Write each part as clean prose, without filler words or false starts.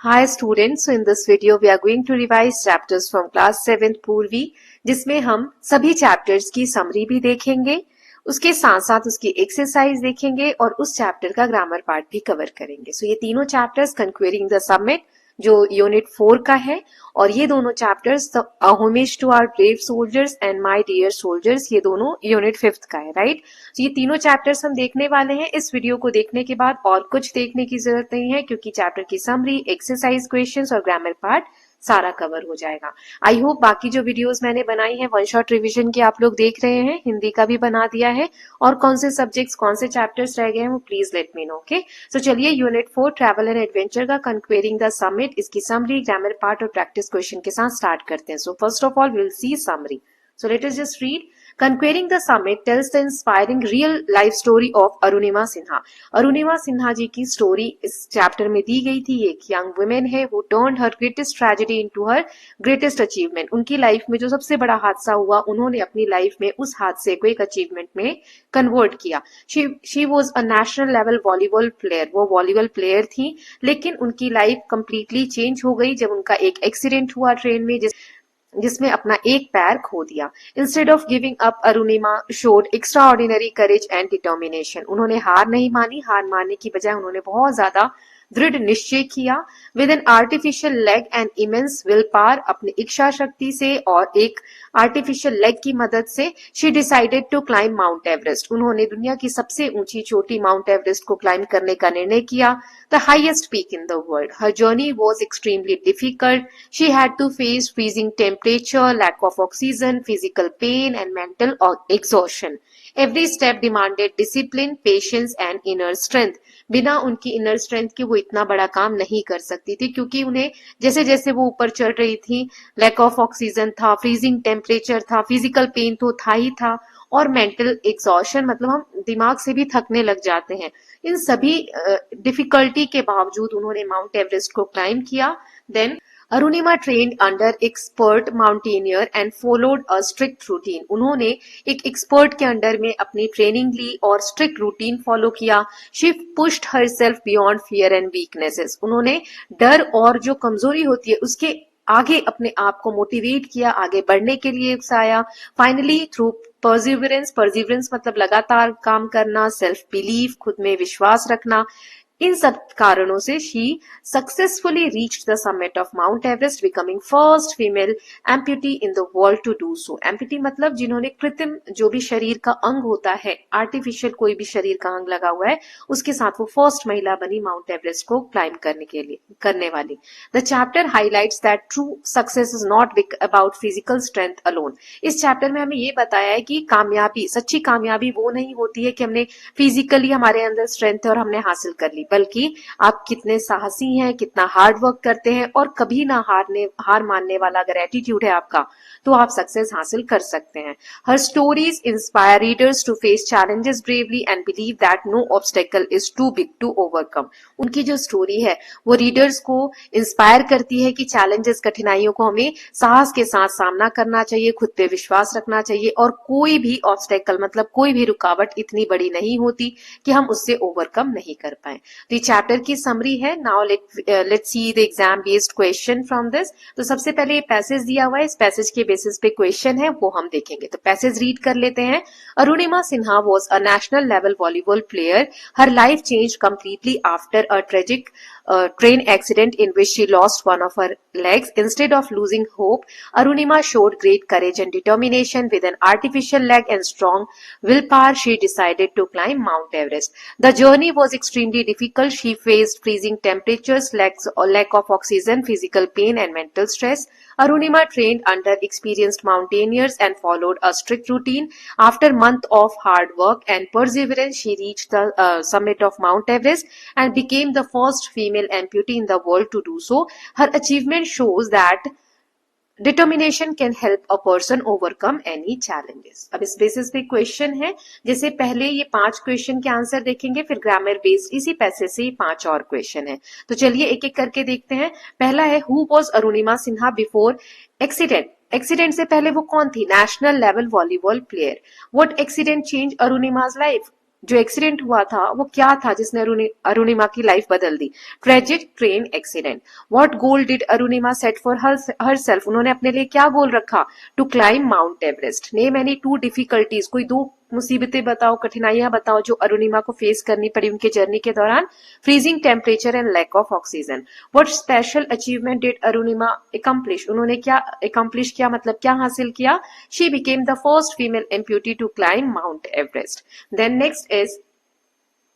Hi students, so in this video we are going to revise chapters from class 7th पूर्वी, जिसमें हम सभी chapters की summary भी देखेंगे, उसके साथ साथ उसकी एक्सरसाइज देखेंगे और उस चैप्टर का ग्रामर पार्ट भी कवर करेंगे। सो ये तीनों चैप्टर्स कंक्वेरिंग द समिट जो यूनिट 4 का है और ये दोनों chapters homage to our brave soldiers and my dear soldiers ये दोनों यूनिट 5 का है, राइट। तो ये तीनों चैप्टर्स हम देखने वाले हैं। इस वीडियो को देखने के बाद और कुछ देखने की जरूरत नहीं है क्योंकि चैप्टर की समरी, एक्सरसाइज क्वेश्चंस और ग्रामर पार्ट सारा कवर हो जाएगा। आई होप बाकी जो वीडियोस मैंने बनाई है वन शॉट रिवीजन की आप लोग देख रहे हैं, हिंदी का भी बना दिया है और कौन से सब्जेक्ट्स कौन से चैप्टर्स रह गए हैं वो please let me know, okay. So चलिए यूनिट 4 ट्रैवल एंड एडवेंचर का कंक्वेरिंग द समिट, इसकी समरी, ग्रामर पार्ट और प्रैक्टिस क्वेश्चन के साथ स्टार्ट करते हैं। So first of all we will see summary. So let us just read. Conquering the Summit tells the inspiring real life story of Arunima Sinha. Arunima Sinha ji की story इस chapter में दी गई थी। एक यंग वुमेन है who turned her greatest tragedy into her greatest achievement। उनकी life में जो सबसे बड़ा हादसा हुआ उन्होंने अपनी लाइफ में उस हादसे को एक अचीवमेंट में कन्वर्ट किया। She was a national level volleyball player। वो वॉलीबॉल प्लेयर थी लेकिन उनकी लाइफ कंप्लीटली चेंज हो गई जब उनका एक एक्सीडेंट हुआ ट्रेन में जिसमें अपना एक पैर खो दिया। Instead of giving up Arunima showed extra ordinary courage and determination. उन्होंने हार नहीं मानी, हार मानने की बजाय उन्होंने बहुत ज्यादा दृढ़ निश्चय किया। With an artificial leg and immense will power, अपनी इच्छा शक्ति से और एक आर्टिफिशियल लेग की मदद से she decided to climb Mount Everest. उन्होंने दुनिया की सबसे ऊंची चोटी माउंट एवरेस्ट को क्लाइम करने का निर्णय किया, the highest peak in the world. Her journey was extremely difficult. She had to face freezing temperature, lack of oxygen, physical pain and mental exhaustion. Every step demanded discipline, patience and inner strength. बिना उनकी inner strength के वो इतना बड़ा काम नहीं कर सकती थी क्योंकि उन्हें जैसे जैसे वो ऊपर चढ़ रही थी लैक ऑफ ऑक्सीजन था, फ्रीजिंग टेम्परेचर था, फिजिकल पेन तो था ही था और मेंटल एग्जॉशन, मतलब हम दिमाग से भी थकने लग जाते हैं। इन सभी डिफिकल्टी के बावजूद उन्होंने माउंट एवरेस्ट को क्लाइम किया। Then Arunima trained under expert mountaineer and followed a strict routine. उन्होंने एक एक्सपर्ट के अंडर में अपनी ट्रेनिंग ली और स्ट्रिक्ट रूटीन फॉलो किया। She pushed herself beyond fear and weaknesses. उन्होंने डर और जो कमजोरी होती है उसके आगे अपने आप को मोटिवेट किया, आगे बढ़ने के लिए उकसाया। फाइनली थ्रू परसिवरेंस मतलब लगातार काम करना, सेल्फ बिलीफ, खुद में विश्वास रखना, इन सब कारणों से she successfully reached the summit of Mount Everest, becoming first female amputee in the world to do so. Amputee मतलब जिन्होंने कृत्रिम जो भी शरीर का अंग होता है, आर्टिफिशियल कोई भी शरीर का अंग लगा हुआ है, उसके साथ वो फर्स्ट महिला बनी माउंट एवरेस्ट को क्लाइम करने वाली। The chapter highlights that true success is not about physical strength alone. इस चैप्टर में हमें ये बताया है कि कामयाबी, सच्ची कामयाबी वो नहीं होती है कि हमने फिजिकली हमारे अंदर स्ट्रेंथ है और हमने हासिल कर ली, बल्कि आप कितने साहसी हैं, कितना हार्ड वर्क करते हैं और कभी ना हार मानने वाला अगर एटीट्यूड है आपका तो आप सक्सेस हासिल कर सकते हैं। Her stories inspire readers to face challenges bravely and believe that no obstacle is too big to overcome. उनकी जो स्टोरी है वो रीडर्स को इंस्पायर करती है कि चैलेंजेस, कठिनाइयों को हमें साहस के साथ सामना करना चाहिए, खुद पे विश्वास रखना चाहिए और कोई भी ऑब्स्टेकल मतलब कोई भी रुकावट इतनी बड़ी नहीं होती कि हम उससे ओवरकम नहीं कर पाए। तो ये चैप्टर की समरी है। Now let's see the exam based question from this. तो सबसे पहले ये पैसेज दिया हुआ है, इस पैसेज के बेसिस पे क्वेश्चन है वो हम देखेंगे। तो पैसेज रीड कर लेते हैं। Arunima Sinha was a national level volleyball player. Her life change completely after a tragic train accident in which she lost one of her legs. Instead of losing hope, Arunima showed great courage and determination. With an artificial leg and strong willpower, she decided to climb Mount Everest. The journey was extremely difficult. She faced freezing temperatures, lack of oxygen, physical pain, and mental stress. Arunima trained under experienced mountaineers and followed a strict routine. After months of hard work and perseverance, she reached the summit of Mount Everest and became the first female amputee in the world to do so. Her achievement shows that determination can help a person overcome any challenges. अब इस basis पे question है, जैसे पहले ये 5 question के answer देखेंगे, फिर ग्रामर बेस्ड इसी पैसे से 5 और क्वेश्चन है। तो चलिए एक एक करके देखते हैं। पहला है, who was Arunima Sinha before accident. Accident से पहले वो कौन थी? National level volleyball player. What accident change Arunima's life? जो एक्सीडेंट हुआ था वो क्या था जिसने अरुणिमा की लाइफ बदल दी? Tragic train accident. What goal did Arunima set for herself? उन्होंने अपने लिए क्या गोल रखा? To climb Mount Everest. Name any 2 difficulties. कोई 2 मुसीबतें बताओ, कठिनाइयां बताओ जो अरुणिमा को फेस करनी पड़ी उनके जर्नी के दौरान. Freezing temperature and lack of oxygen. What special achievement did Arunima accomplish? उन्होंने क्या अकम्प्लिश किया, मतलब क्या हासिल किया? She became the first female amputee to climb Mount Everest. Then next is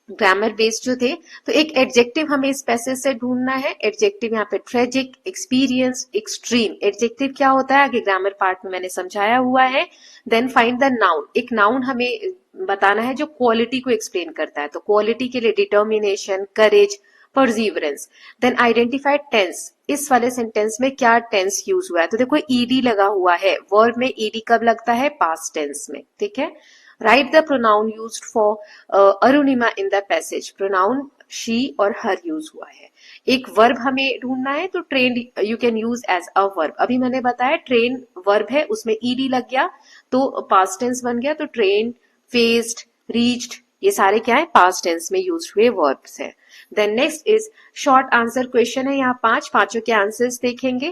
grammar based जो थे, तो एक एडजेक्टिव हमें इस पैसेज से ढूंढना है. एडजेक्टिव यहाँ पे ट्रेजिक, एक्सपीरियंस, एक्सट्रीम. एडजेक्टिव क्या होता है आगे ग्रामर पार्ट में मैंने समझाया हुआ है. Then find the noun. एक नाउन हमें बताना है जो क्वालिटी को एक्सप्लेन करता है. तो क्वालिटी के लिए determination, courage, perseverance. Then identify tense. इस वाले सेंटेंस में क्या टेंस यूज हुआ है? तो देखो ईडी लगा हुआ है. वर्ब में ईडी कब लगता है? पास्ट टेंस में. ठीक है. Right the pronoun used for Arunima in the passage. Pronoun she और हर यूज हुआ है. एक वर्ब हमें ढूंढना है, तो train you can use as a verb. अभी मैंने बताया ट्रेन वर्ब है, उसमें ईडी लग गया तो पास्ट टेंस बन गया. तो ट्रेन, फेस्ड, रीच्ड, ये सारे क्या है? पास्ट टेंस में यूज हुए वर्ब्स हैं. Then next is short answer question है. यहाँ पांचों के आंसर्स देखेंगे.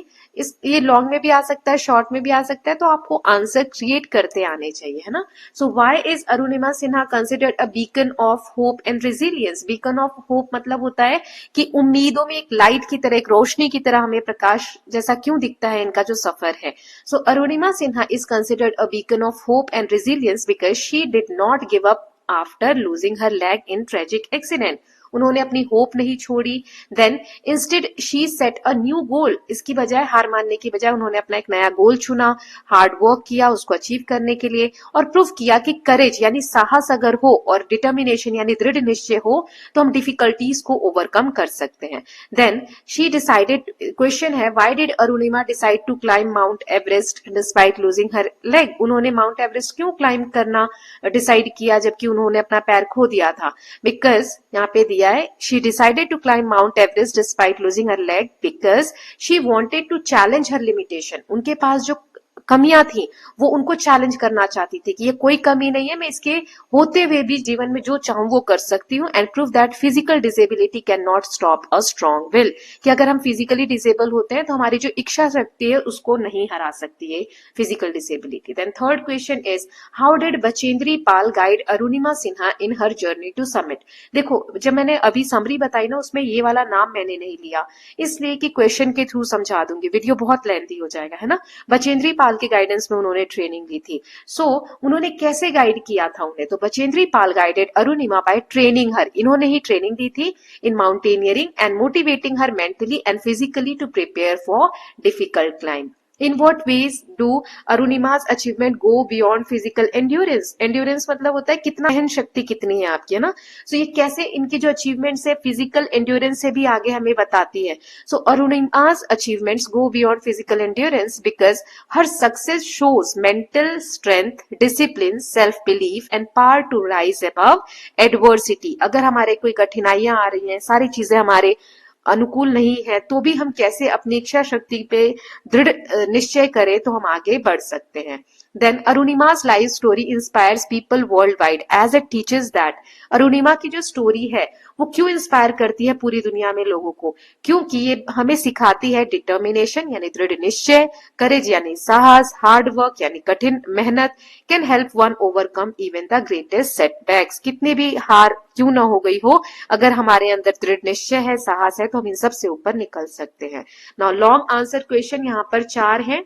ये लॉन्ग में भी आ सकता है, शॉर्ट में भी आ सकता है, तो आपको आंसर क्रिएट करते आने चाहिए, है ना. So why is Arunima Sinha considered a beacon of hope and resilience? Beacon of hope मतलब होता है कि उम्मीदों में एक लाइट की तरह, एक रोशनी की तरह हमें प्रकाश जैसा क्यों दिखता है इनका जो सफर है. So Arunima Sinha is considered a beacon of hope and resilience because she did not give up after losing her leg in tragic accident. उन्होंने अपनी होप नहीं छोड़ी. Then instead she set a new goal. इसकी बजाय, हार मानने की बजाय उन्होंने अपना एक नया गोल चुना, हार्ड वर्क किया उसको अचीव करने के लिए, और प्रूव किया कि करेज यानी साहस अगर हो और डिटर्मिनेशन यानी दृढ़ निश्चय हो तो हम डिफिकल्टीज को ओवरकम कर सकते हैं. Then she decided. क्वेश्चन है why did Arunima decide to climb Mount Everest despite losing her leg? उन्होंने माउंट एवरेस्ट क्यों क्लाइम करना डिसाइड किया जबकि उन्होंने अपना पैर खो दिया था? बिकॉज यहाँ पे दिया है she decided to climb Mount Everest despite losing her leg because she wanted to challenge her limitation. उनके पास जो कमियां थी वो उनको चैलेंज करना चाहती थी कि ये कोई कमी नहीं है, मैं इसके होते हुए भी जीवन में जो चाहूं वो कर सकती हूँ. And prove that physical disability can not stop a strong will. कि अगर हम फिजिकली डिसेबल होते हैं तो हमारी जो इच्छा शक्ति है उसको नहीं हरा सकती है physical disability. Then third question is how did Bachendri Pal guide Arunima Sinha in her journey to summit? देखो जब मैंने अभी समरी बताई ना उसमें ये वाला नाम मैंने नहीं लिया, इसलिए कि क्वेश्चन के थ्रू समझा दूंगी, वीडियो बहुत लेंथी हो जाएगा, है ना. बचेंद्री पाल के गाइडेंस में उन्होंने ट्रेनिंग ली थी. सो उन्होंने कैसे गाइड किया था उन्हें? तो Bachendri Pal guided Arunima by training her. इन्होंने ही ट्रेनिंग दी थी in mountaineering and motivating her mentally and physically to prepare for difficult climb. In what ways do Arunima's achievement go beyond physical endurance? Endurance मतलब होता है कितना सहन शक्ति कितनी है आपकी, है ना. सो ये कैसे इनकी जो अचीवमेंट्स है फिजिकल एंड्योरेंस से भी आगे हमें बताती है. सो Arunima's achievements go beyond physical endurance because her success shows mental strength, discipline, self-belief and power to rise above adversity. अगर हमारे कोई कठिनाइयां आ रही हैं, सारी चीजें हमारे अनुकूल नहीं है, तो भी हम कैसे अपनी इच्छा शक्ति पे दृढ़ निश्चय करें तो हम आगे बढ़ सकते हैं. Then Arunima's life story inspires people worldwide as it teaches that. Arunima की जो स्टोरी है वो क्यों इंस्पायर करती है पूरी दुनिया में लोगों को? क्योंकि ये हमें सिखाती है डिटर्मिनेशन यानी दृढ़ निश्चय, करेज यानी साहस, हार्ड वर्क यानी कठिन मेहनत, can help one overcome even the greatest setbacks. कितनी भी हार क्यों ना हो गई हो, अगर हमारे अंदर दृढ़ निश्चय है, साहस है, तो हम इन सब से ऊपर निकल सकते हैं. नाउ लॉन्ग आंसर क्वेश्चन यहाँ पर 4 हैं,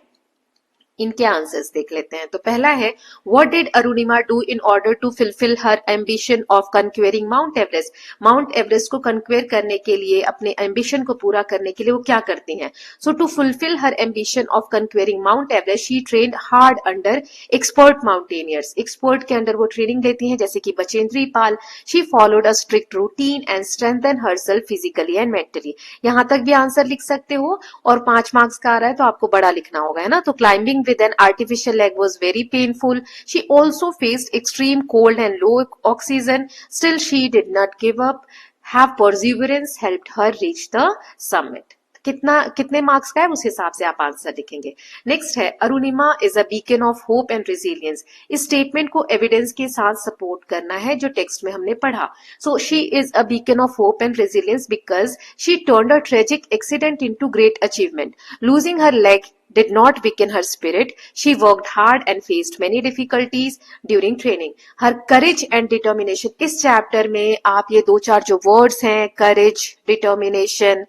इनके आंसर्स देख लेते हैं. तो पहला है what did Arunima do in order to fulfil her ambition of conquering Mount Everest? Mount Everest को कन्क्वेयर करने के लिए, अपने एम्बिशन को पूरा करने के लिए वो क्या करती हैं? So to fulfil her ambition of conquering Mount Everest she trained hard under expert mountaineers. Expert के अंडर वो ट्रेनिंग लेती हैं जैसे कि Bachendri Pal. She followed a strict routine and strengthen herself physically and mentally. यहां तक भी आंसर लिख सकते हो, और 5 मार्क्स का आ रहा है तो आपको बड़ा लिखना होगा, है ना. तो climbing with an artificial leg was very painful. She also faced extreme cold and low oxygen. Still, she did not give up. Have perseverance helped her reach the summit. कितने मार्क्स का है उस हिसाब से आप आंसर लिखेंगे। Next है Arunima is a beacon of hope and resilience. इस स्टेटमेंट को एविडेंस के साथ सपोर्ट करना है जो टेक्स्ट में हमने पढ़ा। So she is a beacon of hope and resilience because she turned a tragic accident into great achievement. Losing her leg did not weaken her spirit. She worked hard and faced many difficulties during training. Her courage and determination, इस chapter में आप ये दो चार जो words हैं, courage, determination,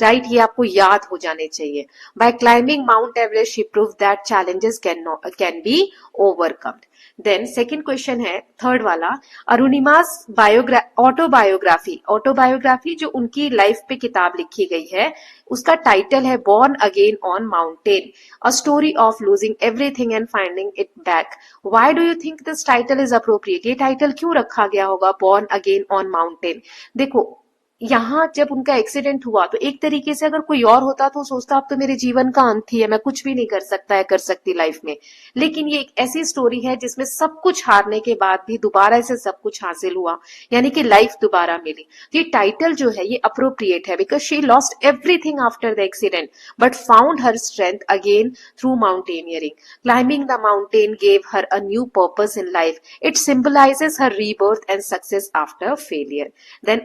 right, ये आपको याद हो जाने चाहिए। By climbing Mount Everest she prove that challenges can be overcomed. Then second question है थर्ड वाला, अरुणिमास ऑटोबायोग्राफी जो उनकी लाइफ पे किताब लिखी गई है उसका टाइटल है born again on mountain, a story of losing everything and finding it back. Why do you think this title is appropriate? ये टाइटल क्यों रखा गया होगा बॉर्न अगेन ऑन माउंटेन? देखो, यहाँ जब उनका एक्सीडेंट हुआ तो एक तरीके से अगर कोई और होता तो सोचता अब तो मेरे जीवन का अंत ही है, मैं कुछ भी नहीं कर सकता है कर सकती लाइफ में। लेकिन ये एक ऐसी स्टोरी है जिसमें सब कुछ हारने के बाद भी दोबारा से सब कुछ हासिल हुआ, यानी कि लाइफ दोबारा मिली। तो ये टाइटल जो है ये अप्रोप्रिएट है because she lost everything after the accident but found her strength again through mountaineering. Climbing the mountain gave her a new purpose in life. It symbolizes her rebirth and success after failure. Then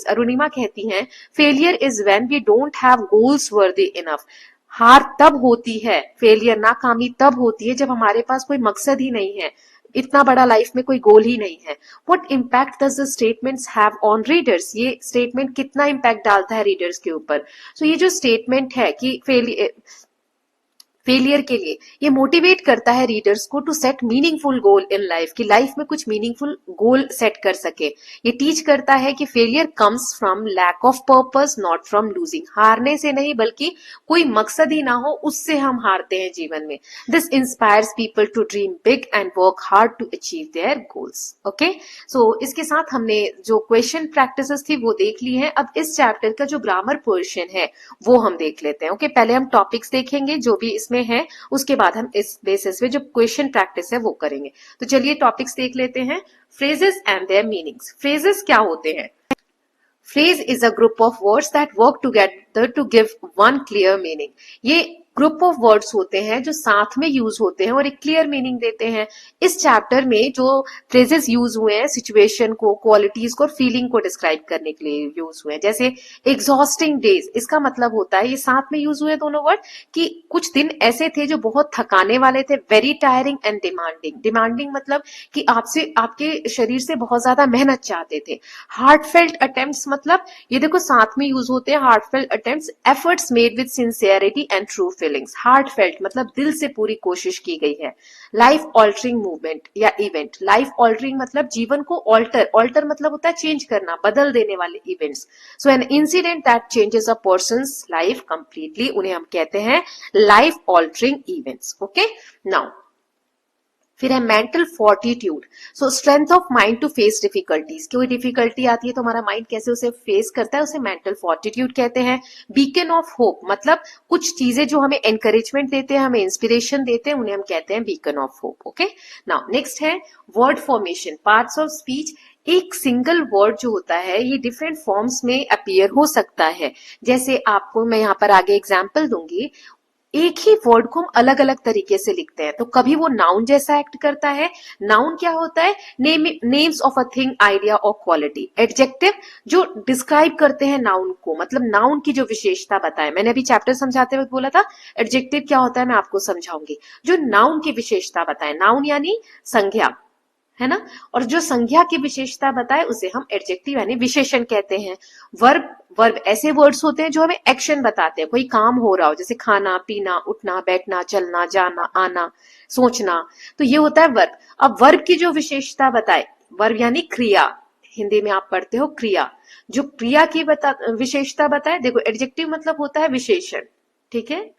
Arunima कहती हैं failure is when we don't have goals worthy enough. हार तब होती है, failure नाकामी तब होती है जब हमारे पास कोई मकसद ही नहीं है, इतना बड़ा लाइफ में कोई गोल ही नहीं है। What impact does the statements have on readers? ये स्टेटमेंट कितना इम्पैक्ट डालता है रीडर्स के ऊपर? सो ये जो स्टेटमेंट है कि फेलियर के लिए ये मोटिवेट करता है रीडर्स को to set meaningful goal in life, कि लाइफ में कुछ मीनिंगफुल गोल सेट कर सके। ये टीच करता है कि failure comes from lack of purpose not from losing. हारने से नहीं बल्कि कोई मकसद ही ना हो उससे हम हारते हैं जीवन में। This inspires people to dream big and work hard to achieve their goals. Okay, so इसके साथ हमने जो क्वेश्चन प्रैक्टिसेस थी वो देख ली है। अब इस चैप्टर का जो ग्रामर पोर्शन है वो हम देख लेते हैं। ओके, पहले हम टॉपिक्स देखेंगे जो भी में है, उसके बाद हम इस बेसिस पे जो क्वेश्चन प्रैक्टिस है वो करेंगे। तो चलिए टॉपिक्स देख लेते हैं। Phrases and their meanings. Phrases क्या होते हैं? Phrase is a group of words that work together to give one clear meaning. ये ग्रुप ऑफ वर्ड्स होते हैं जो साथ में यूज होते हैं और एक क्लियर मीनिंग देते हैं। इस चैप्टर में जो फ्रेजेस यूज हुए हैं सिचुएशन को, क्वालिटीज को और फीलिंग को डिस्क्राइब करने के लिए यूज हुए हैं। जैसे एग्जॉस्टिंग डेज, इसका मतलब होता है, ये साथ में यूज हुए दोनों वर्ड, कि कुछ दिन ऐसे थे जो बहुत थकाने वाले थे। Very tiring and demanding. Demanding मतलब कि आपसे, आपके शरीर से बहुत ज्यादा मेहनत चाहते थे। हार्टफेल्ट अटेम्प्ट्स मतलब ये देखो साथ में यूज होते हैं heartfelt attempts, efforts made with sincerity and true feelings. Heartfelt मतलब दिल से पूरी कोशिश की गई है। लाइफ ऑल्टरिंग मूवमेंट या इवेंट। लाइफ ऑल्टरिंग मतलब जीवन को ऑल्टर मतलब होता है चेंज करना, बदल देने वाले events. So an incident that changes a person's life completely, उन्हें हम कहते हैं life altering events. Okay, now फिर है mental fortitude. So strength of mind to face difficulties. कोई डिफिकल्टी आती है तो हमारा माइंड कैसे उसे फेस करता है, उसे मेंटल फोर्टिट्यूड कहते हैं। बीकन ऑफ होप मतलब कुछ चीजें जो हमें एनकरेजमेंट देते हैं, हमें इंस्पिरेशन देते हैं, उन्हें हम कहते हैं beacon of hope. Okay, now next है word formation, parts of speech. एक सिंगल वर्ड जो होता है ये डिफरेंट फॉर्म्स में अपीयर हो सकता है। जैसे आपको मैं यहाँ पर आगे एग्जाम्पल दूंगी। एक ही वर्ड को हम अलग अलग तरीके से लिखते हैं, तो कभी वो नाउन जैसा एक्ट करता है। नाउन क्या होता है? Names of a thing, idea और क्वालिटी। एडजेक्टिव जो डिस्क्राइब करते हैं नाउन को, मतलब नाउन की जो विशेषता बताए। मैंने अभी चैप्टर समझाते वक्त बोला था एडजेक्टिव क्या होता है, मैं आपको समझाऊंगी। जो नाउन की विशेषता बताए, नाउन यानी संज्ञा, है ना, और जो संज्ञा की विशेषता बताए उसे हम एडजेक्टिव यानी विशेषण कहते हैं। वर्ब ऐसे वर्ड्स होते हैं जो हमें एक्शन बताते हैं, कोई काम हो रहा हो, जैसे खाना, पीना, उठना, बैठना, चलना, जाना, आना, सोचना, तो ये होता है वर्ब। अब वर्ब की जो विशेषता बताए, वर्ब यानी क्रिया, हिंदी में आप पढ़ते हो क्रिया, जो क्रिया की विशेषता बताए। देखो एडजेक्टिव मतलब होता है विशेषण, ठीक है,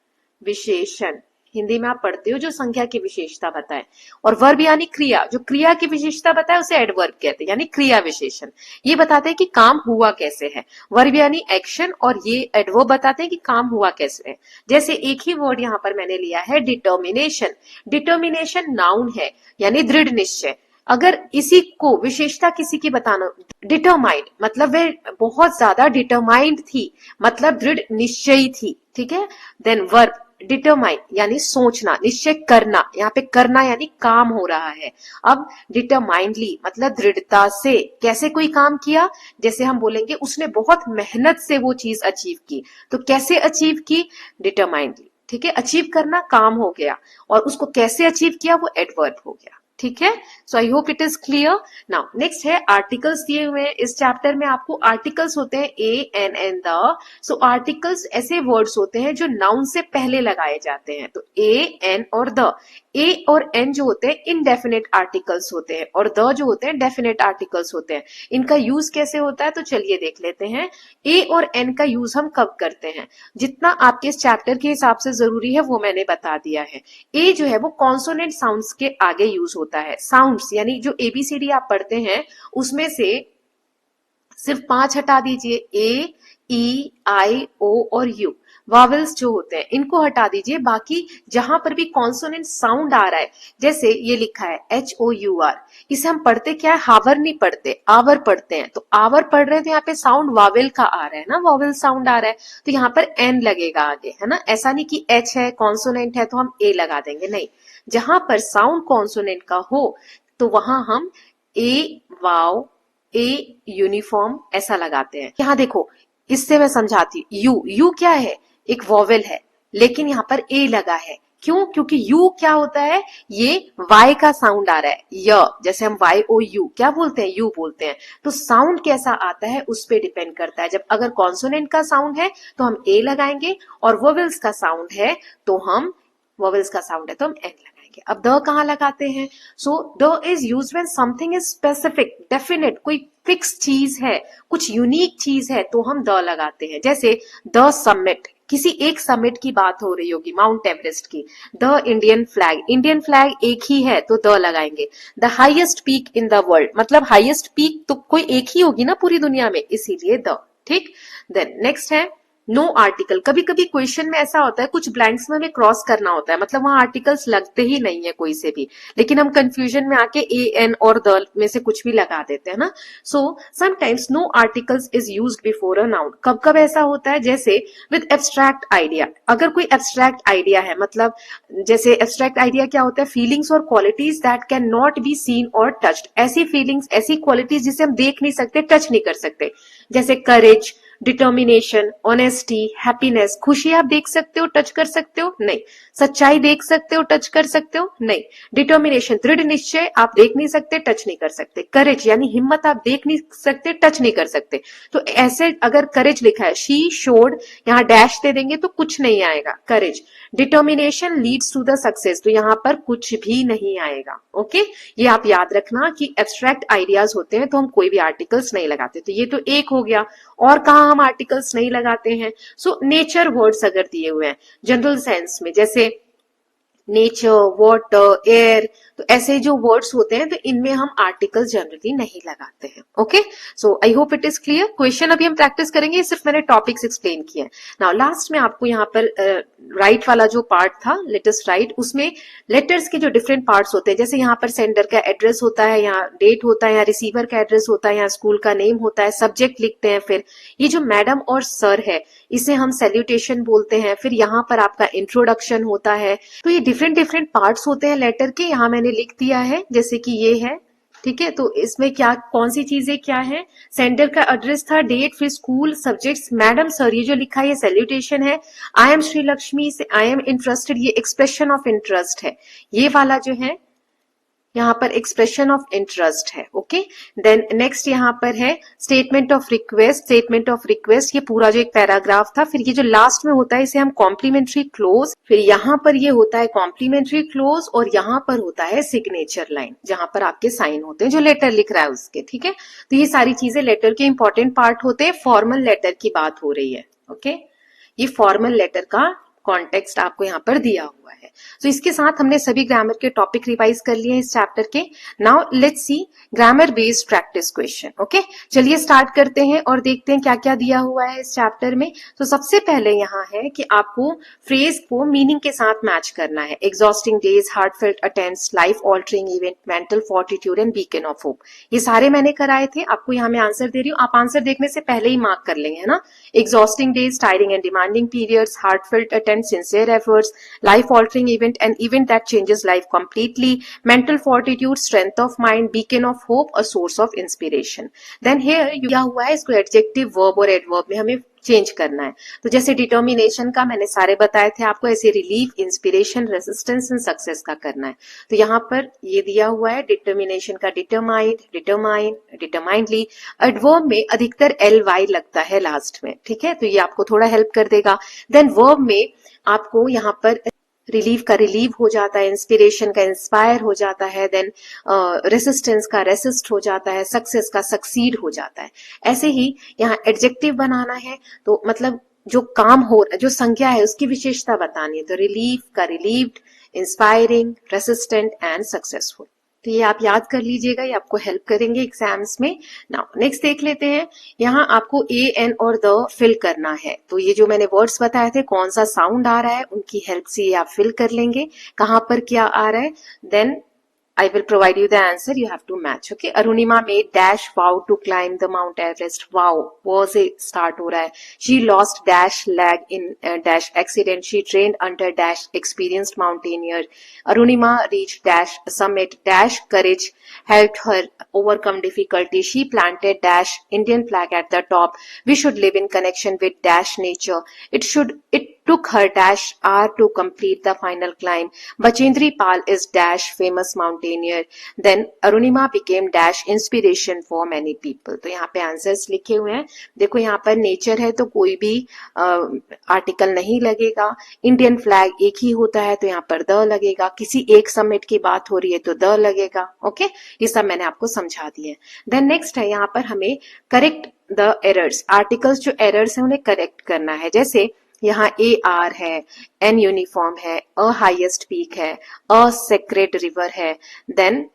विशेषण हिंदी में आप पढ़ते हो जो संख्या की विशेषता बताए। और वर्ब यानी क्रिया, जो क्रिया की विशेषता बताए उसे एडवर्ब कहते हैं, यानी क्रिया विशेषण। ये बताते हैं कि काम हुआ कैसे है। वर्ब यानी एक्शन, और ये एडवर्ब बताते हैं कि काम हुआ कैसे है। जैसे एक ही वर्ड यहाँ पर मैंने लिया है डिटर्मिनेशन। डिटर्मिनेशन नाउन है यानी दृढ़ निश्चय। अगर इसी को विशेषता किसी की बताना, डिटरमाइंड मतलब वह बहुत ज्यादा डिटरमाइंड थी, मतलब दृढ़ निश्चयी थी, ठीक है। देन वर्ब डिटरमाइन यानी सोचना, निश्चय करना, यहाँ पे करना यानी काम हो रहा है। अब डिटरमाइंडली मतलब दृढ़ता से कैसे कोई काम किया, जैसे हम बोलेंगे उसने बहुत मेहनत से वो चीज अचीव की, तो कैसे अचीव की, डिटरमाइंडली, ठीक है। अचीव करना काम हो गया, और उसको कैसे अचीव किया वो एडवर्ब हो गया, ठीक है। So I hope it is clear. Now next है आर्टिकल्स दिए हुए हैं इस चैप्टर में आपको। आर्टिकल्स होते हैं a an and the. So articles ऐसे वर्ड्स होते हैं जो नाउन से पहले लगाए जाते हैं, तो ए एन और द। ए और एन जो होते हैं इनडेफिनेट आर्टिकल्स होते हैं, और द जो होते हैं डेफिनेट आर्टिकल्स होते हैं। इनका यूज कैसे होता है तो चलिए देख लेते हैं। ए और एन का यूज हम कब करते हैं, जितना आपके इस चैप्टर के हिसाब से जरूरी है वो मैंने बता दिया है। ए जो है वो कॉन्सोनेंट साउंड्स के आगे यूज होता है। साउंड्स यानी जो एबीसीडी आप पढ़ते हैं उसमें से सिर्फ 5 हटा दीजिए, ए ई आई ओ और यू। वावेल्स जो होते हैं इनको हटा दीजिए, बाकी जहां पर भी कॉन्सोनेंट साउंड आ रहा है, जैसे ये लिखा है एच ओ यू आर, इसे हम पढ़ते क्या है, हावर नहीं पढ़ते, आवर पढ़ते हैं। तो आवर पढ़ रहे हैं तो यहाँ पे साउंड वावेल का आ रहा है ना, वावेल साउंड आ रहा है, तो यहाँ पर एन लगेगा आगे, है ना। ऐसा नहीं कि एच है कॉन्सोनेंट है तो हम ए लगा देंगे, नहीं। जहां पर साउंड कॉन्सोनेंट का हो तो वहां हम ए वाव, ए यूनिफॉर्म ऐसा लगाते हैं। यहाँ देखो, इससे मैं समझाती हूँ। यू, यू क्या है, एक वॉवेल है, लेकिन यहाँ पर ए लगा है। क्यों, क्योंकि यू क्या होता है, ये वाई का साउंड आ रहा है, य, जैसे हम वाई ओ यू क्या बोलते हैं, यू बोलते हैं। तो साउंड कैसा आता है उस पे डिपेंड करता है। जब अगर कॉन्सोनेंट का साउंड है तो हम ए लगाएंगे, और वोवेल्स का साउंड है तो हम वोवेल्स का साउंड है तो हम एन लगाएंगे। अब द कहाँ लगाते हैं, so the is use when something is specific, definite, कोई फिक्स चीज है, कुछ यूनिक चीज है तो हम द लगाते हैं। जैसे द समिट, किसी एक समिट की बात हो रही होगी, माउंट एवरेस्ट की। The Indian flag, Indian flag एक ही है तो द लगाएंगे। The highest peak in the world, मतलब हाईएस्ट पीक तो कोई एक ही होगी ना पूरी दुनिया में, इसीलिए द, ठीक। देन नेक्स्ट है नो आर्टिकल। कभी कभी क्वेश्चन में ऐसा होता है, कुछ ब्लैंक्स में हमें क्रॉस करना होता है, मतलब वहां आर्टिकल्स लगते ही नहीं है कोई से भी, लेकिन हम कंफ्यूजन में आके ए एन और द में से कुछ भी लगा देते हैं ना। So sometimes no articles is used before a noun. कब कब ऐसा होता है, जैसे विद एब्स्ट्रैक्ट आइडिया। अगर कोई एब्स्ट्रैक्ट आइडिया है, मतलब जैसे एब्स्ट्रैक्ट आइडिया क्या होता है, फीलिंग्स और qualities that can not be seen और टच्ड। ऐसी फीलिंग्स, ऐसी क्वालिटीज जिसे हम देख नहीं सकते, टच नहीं कर सकते, जैसे करेज, डिटर्मिनेशन, ऑनेस्टी, हैप्पीनेस। खुशी आप देख सकते हो, टच कर सकते हो, नहीं। सच्चाई देख सकते हो, टच कर सकते हो, नहीं। डिटर्मिनेशन, दृढ़ निश्चय, आप देख नहीं सकते, टच नहीं कर सकते। करेज यानी हिम्मत, आप देख नहीं सकते, टच नहीं कर सकते। तो ऐसे अगर करेज लिखा है, शी शोड, यहाँ डैश दे देंगे तो कुछ नहीं आएगा, courage. Determination leads to the success, तो यहाँ पर कुछ भी नहीं आएगा। ओके, ये आप याद रखना कि एब्स्ट्रैक्ट आइडियाज होते हैं तो हम कोई भी आर्टिकल्स नहीं लगाते। तो ये तो एक हो गया। और कहाँ हम आर्टिकल्स नहीं लगाते हैं, सो नेचर वर्ड्स अगर दिए हुए हैं जनरल सेंस में, जैसे नेचर, वाटर, एयर, तो ऐसे जो वर्ड्स होते हैं तो इनमें हम आर्टिकल जनरली नहीं लगाते हैं। Okay, so I hope it is clear. Question अभी हम प्रैक्टिस करेंगे, सिर्फ मैंने टॉपिक्स एक्सप्लेन किए हैं। नाउ लास्ट में आपको यहाँ पर राइट वाला जो पार्ट था, लेटेस्ट राइट, उसमें लेटर्स के जो डिफरेंट पार्ट्स होते हैं, जैसे यहाँ पर सेंडर का एड्रेस होता है, यहाँ डेट होता है, यहाँ रिसीवर का एड्रेस होता है, यहाँ स्कूल का नेम होता है, सब्जेक्ट लिखते हैं। फिर ये जो मैडम और सर है इसे हम सैल्यूटेशन बोलते हैं। फिर यहाँ पर आपका इंट्रोडक्शन होता है। तो ये डिफरेंट डिफरेंट पार्ट्स होते हैं लेटर के, यहाँ मैंने लिख दिया है, जैसे कि ये है, ठीक है। तो इसमें क्या, कौन सी चीजें क्या है, सेंडर का एड्रेस था, डेट, फिर स्कूल, सब्जेक्ट्स, मैडम, सर, ये जो लिखा है ये सैल्यूटेशन है। आई एम श्री लक्ष्मी से आई एम इंटरेस्टेड, ये एक्सप्रेशन ऑफ इंटरेस्ट है। ये वाला जो है यहाँ पर एक्सप्रेशन ऑफ इंटरेस्ट है। ओके, देन नेक्स्ट यहाँ पर है statement of request. Statement of request ये पूरा जो एक पैराग्राफ था, फिर ये जो लास्ट में होता है इसे हम कॉम्प्लीमेंट्री क्लोज, फिर यहाँ पर ये होता है कॉम्प्लीमेंट्री क्लोज, और यहाँ पर होता है सिग्नेचर लाइन, जहां पर आपके साइन होते हैं जो लेटर लिख रहा है उसके, ठीक है। तो ये सारी चीजें लेटर के इंपॉर्टेंट पार्ट होते हैं। फॉर्मल लेटर की बात हो रही है। ओके, ये फॉर्मल लेटर का कॉन्टेक्स्ट आपको यहाँ पर दिया हुआ है। तो इसके साथ हमने सभी ग्रामर के टॉपिक रिवाइज कर लिए हैं इस चैप्टर के। Now let's see grammar based practice question. Okay, चलिए स्टार्ट करते हैं और देखते हैं क्या क्या दिया हुआ है इस चैप्टर में। तो सबसे पहले यहाँ है कि आपको फ्रेज को मीनिंग के साथ मैच करना है। Exhausting days, heartfelt attempts, life altering event, mental fortitude and beacon of hope, ये सारे मैंने कराए थे। आपको यहाँ मैं आंसर दे रही हूँ, आप आंसर देखने से पहले ही मार्क कर लेंगे, है ना। Exhausting days, tiring and demanding periods, heartfelt attempts, sincere efforts, life altering event, an event that changes life completely, mental fortitude, strength of mind, beacon of hope, a source of inspiration. Then here क्या हुआ है, इसको adjective, verb और adverb में हमें change करना है। तो जैसे डिटर्मिनेशन का मैंने सारे बताए थे आपको, ऐसे relief, inspiration, resistance and success का करना है। तो यहाँ पर ये दिया हुआ है डिटर्मिनेशन का डिटरमाइंड, डिटरमाइन, डिटरमाइंडली। एडवर्ब में अधिकतर ly लगता है लास्ट में, ठीक है, तो ये आपको थोड़ा हेल्प कर देगा। देन वर्ब में आपको यहाँ पर रिलीफ का रिलीव हो जाता है, इंस्पिरेशन का इंस्पायर हो जाता है, देन रेसिस्टेंस का रेसिस्ट हो जाता है, सक्सेस का सक्सीड हो जाता है। ऐसे ही यहाँ एडजेक्टिव बनाना है, तो मतलब जो काम हो, जो संज्ञा है उसकी विशेषता बतानी है। तो रिलीफ का relieved, inspiring, resistant and successful. तो ये आप याद कर लीजिएगा, ये आपको हेल्प करेंगे एग्जाम्स में। नाउ नेक्स्ट देख लेते हैं, यहाँ आपको ए, एन और द फिल करना है। तो ये जो मैंने वर्ड्स बताए थे, कौन सा साउंड आ रहा है उनकी हेल्प से ये आप फिल कर लेंगे, कहां पर क्या आ रहा है। Then I will provide you the answer. You have to match. Okay. Arunima made dash vow to climb the Mount Everest. Wow वो से start हो रहा है। She lost dash leg in dash accident. She trained under dash experienced mountaineer. Arunima reached dash summit. Dash courage helped her overcome difficulty. She planted dash Indian flag at the top. We should live in connection with dash nature. It took her dash hour to complete the final climb. Bachendri Pal is dash famous mountaineer. Then Arunima became dash inspiration for many people. तो यहाँ पे answers लिखे हुए हैं। देखो यहाँ पर nature है तो कोई भी आर्टिकल नहीं लगेगा। इंडियन फ्लैग एक ही होता है तो यहाँ पर द लगेगा। किसी एक समिट की बात हो रही है तो द लगेगा। ओके, ये सब मैंने आपको समझा दिए। देन नेक्स्ट है, यहाँ पर हमें करेक्ट द एरर्स। आर्टिकल्स जो एरर्स है उन्हें करेक्ट करना है। जैसे यहाँ ए आर है, एन यूनिफॉर्म है, अ हाईएस्ट पीक है, अ सेक्रेड रिवर है, देन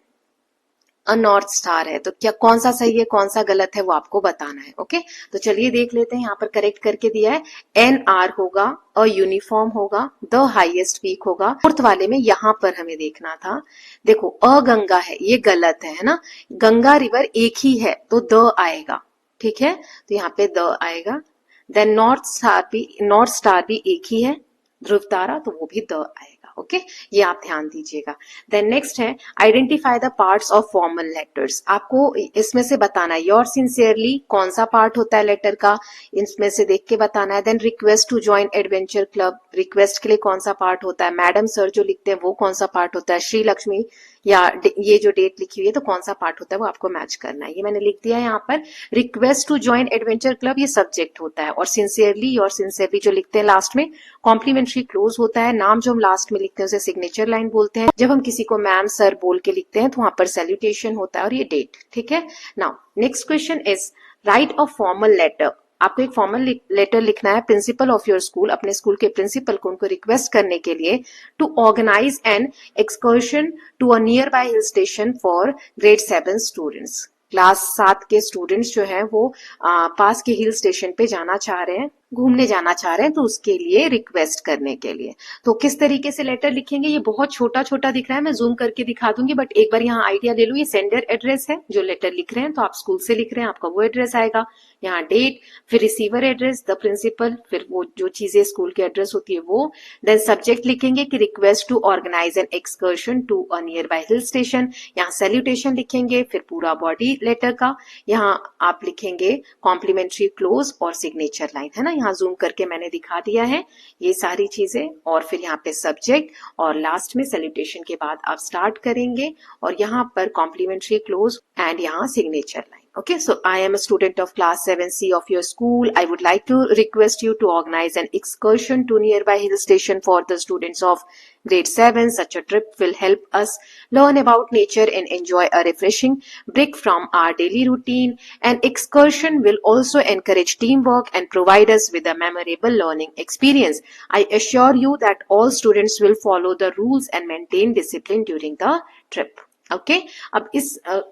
अ नॉर्थ स्टार है। तो क्या कौन सा सही है कौन सा गलत है वो आपको बताना है। ओके, तो चलिए देख लेते हैं। यहाँ पर करेक्ट करके दिया है, एन आर होगा, अ यूनिफॉर्म होगा, द हाईएस्ट पीक होगा। फोर्थ वाले में यहाँ पर हमें देखना था, देखो अ गंगा है, ये गलत है ना। गंगा रिवर एक ही है तो द आएगा, ठीक है, तो यहाँ पे द आएगा। देन नॉर्थ स्टार भी एक ही है, ध्रुव तारा, तो वो भी द आएगा। ओके, ये आप ध्यान दीजिएगा। देन नेक्स्ट है, identify the parts of formal letters. आपको इसमें से बताना है योर सिंसियरली कौन सा पार्ट होता है लेटर का, इसमें से देख के बताना है। Then request to join adventure club, request के लिए कौन सा पार्ट होता है। मैडम सर जो लिखते हैं वो कौन सा पार्ट होता है। श्री लक्ष्मी या ये जो डेट लिखी हुई है तो कौन सा पार्ट होता है वो आपको मैच करना है। ये मैंने लिख दिया है यहाँ पर। Request to join adventure club ये सब्जेक्ट होता है, और सिंसियरली और सिंसियरली जो लिखते हैं लास्ट में कॉम्प्लीमेंट्री क्लोज होता है। नाम जो हम लास्ट में लिखते हैं उसे सिग्नेचर लाइन बोलते हैं। जब हम किसी को मैम सर बोल के लिखते हैं तो वहां पर सैल्यूटेशन होता है और ये डेट, ठीक है। Now next question is write a formal letter. आपको एक फॉर्मल लेटर लिखना है प्रिंसिपल ऑफ योर स्कूल, अपने स्कूल के प्रिंसिपल को उनको रिक्वेस्ट करने के लिए to organize an excursion to a nearby hill station for grade 7 students. Class 7 के स्टूडेंट्स जो है वो पास के हिल स्टेशन पे जाना चाह रहे हैं, घूमने जाना चाह रहे हैं, तो उसके लिए रिक्वेस्ट करने के लिए। तो किस तरीके से लेटर लिखेंगे, ये बहुत छोटा छोटा दिख रहा है, मैं जूम करके दिखा दूंगी, बट एक बार यहाँ आइडिया ले लो। ये सेंडर एड्रेस है जो लेटर लिख रहे हैं, तो आप स्कूल से लिख रहे हैं, आपका वो एड्रेस आएगा। यहाँ डेट, फिर रिसीवर एड्रेस, द प्रिंसिपल, फिर वो जो चीजें स्कूल की एड्रेस होती है वो। देन सब्जेक्ट लिखेंगे कि request to organize an excursion to a nearby hill station. यहाँ सैल्यूटेशन लिखेंगे, फिर पूरा बॉडी लेटर का। यहाँ आप लिखेंगे कॉम्प्लीमेंट्री क्लोज और सिग्नेचर लाइन, है ना। यहाँ जूम करके मैंने दिखा दिया है ये सारी चीजें। और फिर यहाँ पे सब्जेक्ट और लास्ट में सैल्यूटेशन के बाद आप स्टार्ट करेंगे, और यहाँ पर कॉम्प्लीमेंट्री क्लोज एंड यहाँ signature line. Okay, so I am a student of class 7C of your school. I would like to request you to organize an excursion to nearby hill station for the students of grade 7. Such a trip will help us learn about nature and enjoy a refreshing break from our daily routine. An excursion will also encourage teamwork and provide us with a memorable learning experience. I assure you that all students will follow the rules and maintain discipline during the trip. Okay अब इस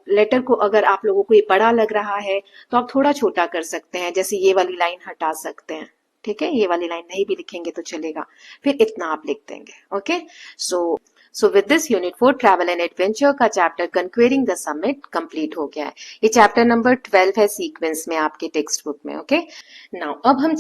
letter को अगर आप लोगों को ये बड़ा लग रहा है तो आप थोड़ा छोटा कर सकते हैं, जैसे ये वाली लाइन हटा सकते हैं, ठीक है, ये वाली लाइन नहीं भी लिखेंगे तो चलेगा, फिर इतना आप लिख देंगे। Okay, so with this unit 4 travel and adventure का चैप्टर कन्क्वेरिंग द समिट कंप्लीट हो गया है। ये चैप्टर नंबर 12 है सीक्वेंस में आपके टेक्स्ट बुक में। ओके, नाउ अब हम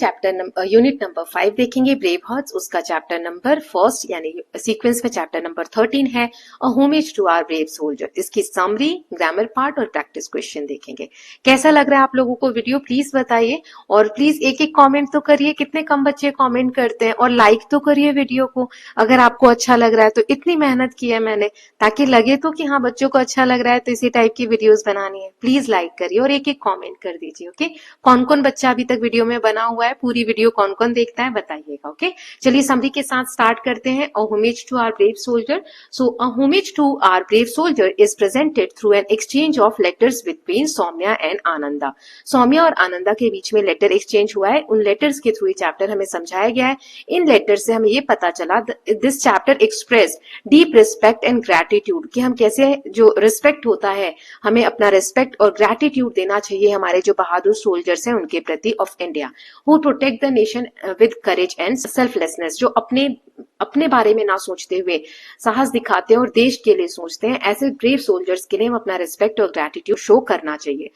यूनिट नंबर 5 देखेंगे, ब्रेव हार्ट्स, उसका चैप्टर नंबर फर्स्ट यानी सीक्वेंस में चैप्टर नंबर 13 है, a homage to our brave soldier. इसकी समरी, ग्रामर पार्ट और प्रैक्टिस क्वेश्चन देखेंगे। कैसा लग रहा है आप लोगों को वीडियो, प्लीज बताइए, और प्लीज एक एक कॉमेंट तो करिए, कितने कम बच्चे कॉमेंट करते हैं, और लाइक तो करिए वीडियो को अगर आपको अच्छा लग रहा है तो। इतनी मेहनत की है मैंने ताकि लगे तो कि हाँ बच्चों को अच्छा लग रहा है तो इसी टाइप की वीडियोस बनानी है। प्लीज लाइक करिए और एक एक कमेंट कर दीजिए। ओके, कौन कौन बच्चा अभी तक वीडियो में बना हुआ है, पूरी वीडियो कौन कौन देखता है बताइएगा। ओके, चलिए समरी के साथ स्टार्ट करते हैं। A homage to our brave soldier. So a homage to our brave soldier is presented through an exchange of letters between Saumya and Ananda. Saumya और आनंदा के बीच में लेटर एक्सचेंज हुआ है, उन लेटर्स के थ्रू ये चैप्टर हमें समझाया गया है। इन लेटर से हमें ये पता चला this chapter express deep respect and gratitude, कि हम कैसे, जो रिस्पेक्ट होता है, हमें अपना रिस्पेक्ट और ग्रैटिट्यूड देना चाहिए हमारे जो बहादुर सोल्जर्स हैं उनके प्रति of India, who protect the nation with courage and selflessness, जो अपने बारे में ना सोचते हुए साहस दिखाते हैं और देश के लिए सोचते हैं। ऐसे ब्रेव सोल्जर्स के लिए हम अपना रिस्पेक्ट और ग्रैटिट्यूड शो करना चाहिए।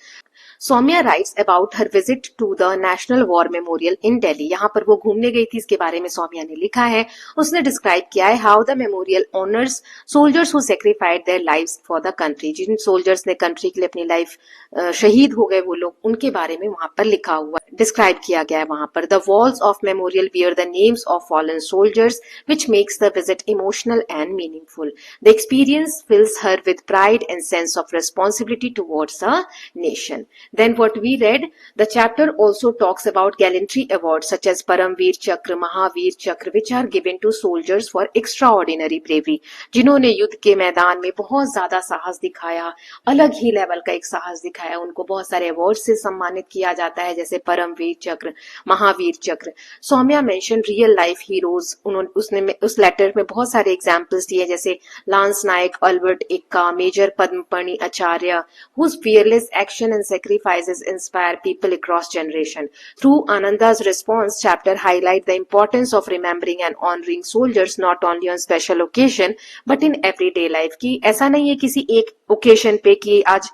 Saumya writes about her visit to the national war memorial in Delhi. यहाँ पर वो घूमने गई थी, इसके बारे में सौम्या ने लिखा है। उसने डिस्क्राइब किया है how the memorial honours soldiers who sacrificed their lives for the country. जिन सोल्जर्स ने कंट्री के लिए अपनी लाइफ शहीद हो गए वो लोग, उनके बारे में वहां पर लिखा हुआ, डिस्क्राइब किया गया है वहां पर। The walls of memorial bear the names of fallen soldiers which makes the visit emotional and meaningful. The experience fills her with pride and sense of responsibility towards a nation. Then what we read, the chapter also talks about gallantry awards such as Paramveer Chakra, Mahavir Chakra, which are given to soldiers for extraordinary bravery, जिन्होंने युद्ध के मैदान में बहुत ज्यादा साहस दिखाया, अलग ही लेवल का एक साहस दिखाया, उनको बहुत सारे अवार्ड से सम्मानित किया जाता है, जैसे Paramvir Chakra, Mahavir Chakra. Saumya mention real life heroes, उसने उस लेटर में बहुत सारे एग्जाम्पल्स दिए, जैसे lance Naik, Albert Ekka, major Padmapani Acharya, whose fearless action and sacrifices inspire people across generation. Through Ananda's response, chapter highlight the importance of remembering and honoring soldiers not only on special occasion but in everyday life। कि ऐसा नहीं है किसी एक occasion पे कि आज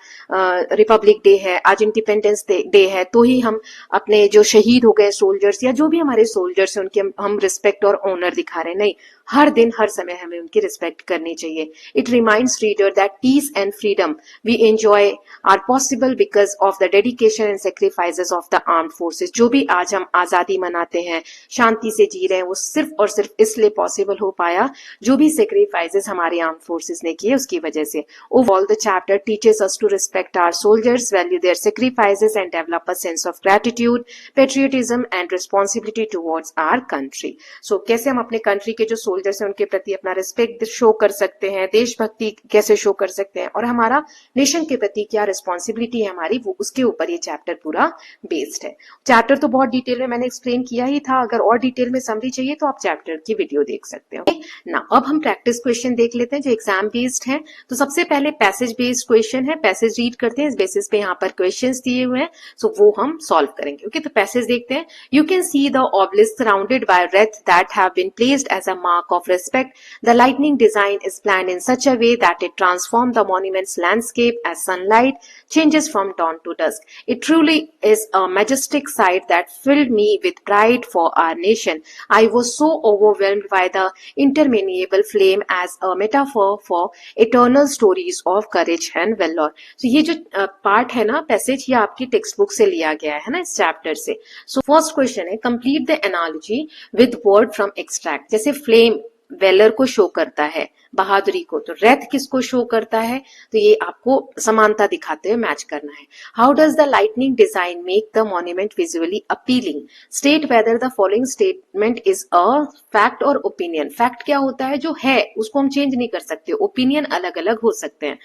Republic day है, आज इंडिपेंडेंस डे है तो ही हम अपने जो शहीद हो गए सोल्जर्स या जो भी हमारे सोल्जर्स हैं उनके हम रिस्पेक्ट और ऑनर दिखा रहे हैं। नहीं, हर दिन हर समय हमें उनकी रिस्पेक्ट करनी चाहिए। It reminds reader that peace and freedom we enjoy are possible because of the dedication and sacrifices of the armed forces. जो भी आज हम आजादी मनाते हैं, शांति से जी रहे हैं, वो सिर्फ और सिर्फ इसलिए पॉसिबल हो पाया जो भी सेक्रीफाइसेस हमारे आर्म्ड फोर्सेस ने किए उसकी वजह से। Overall the chapter teaches us to respect our soldiers, value their sacrifices and develop a sense of gratitude, patriotism and responsibility towards our country. So कैसे हम अपने कंट्री के जो सोल्जर्स हैं उनके प्रति अपना रिस्पेक्ट शो कर सकते हैं, देशभक्ति कैसे शो कर सकते हैं, और हमारा नेशन के प्रति क्या रिस्पॉन्सिबिलिटी है हमारी, वो उसके ऊपर ये चैप्टर पूरा बेस्ड है। चैप्टर तो बहुत डिटेल में मैंने एक्सप्लेन किया ही था, अगर और डिटेल में समरी चाहिए तो आप चैप्टर की वीडियो देख सकते हो ना। अब हम प्रैक्टिस क्वेश्चन देख लेते हैं जो एग्जाम बेस्ड है। तो सबसे पहले पैसेज बेस्ड क्वेश्चन है, पैसेज रीड करते हैं, इस बेसिस पे यहाँ पर क्वेश्चन दिए हुए हैं, सो वो हम सॉल्व करेंगे। ओके, तो पैसेज देखते हैं। You can see the obelisk surrounded by wreath that have been placed as a mark of respect. The lightning design is planned in such a way that it transforms the monument's landscape as sunlight changes from dawn to dusk. It truly is a majestic sight that filled me with pride for our nation. I was so overwhelmed by the interminable flame as a metaphor for eternal stories of courage and valor. So ये जो part है ना passage, ये आपकी text book से लिया गया है ना इस चैप्टर से। सो फर्स्ट क्वेश्चन है, complete the analogy with word from extract. जैसे फ्लेम वेलर को शो करता है, बहादुरी को। तो रेथ किसको शो करता है? तो ये आपको समानता दिखाते हुए मैच करना है। How does the lightning design make the monument visually appealing? State whether the following statement is a fact और ओपिनियन। फैक्ट क्या होता है? जो है उसको हम चेंज नहीं कर सकते, ओपिनियन अलग अलग हो सकते हैं।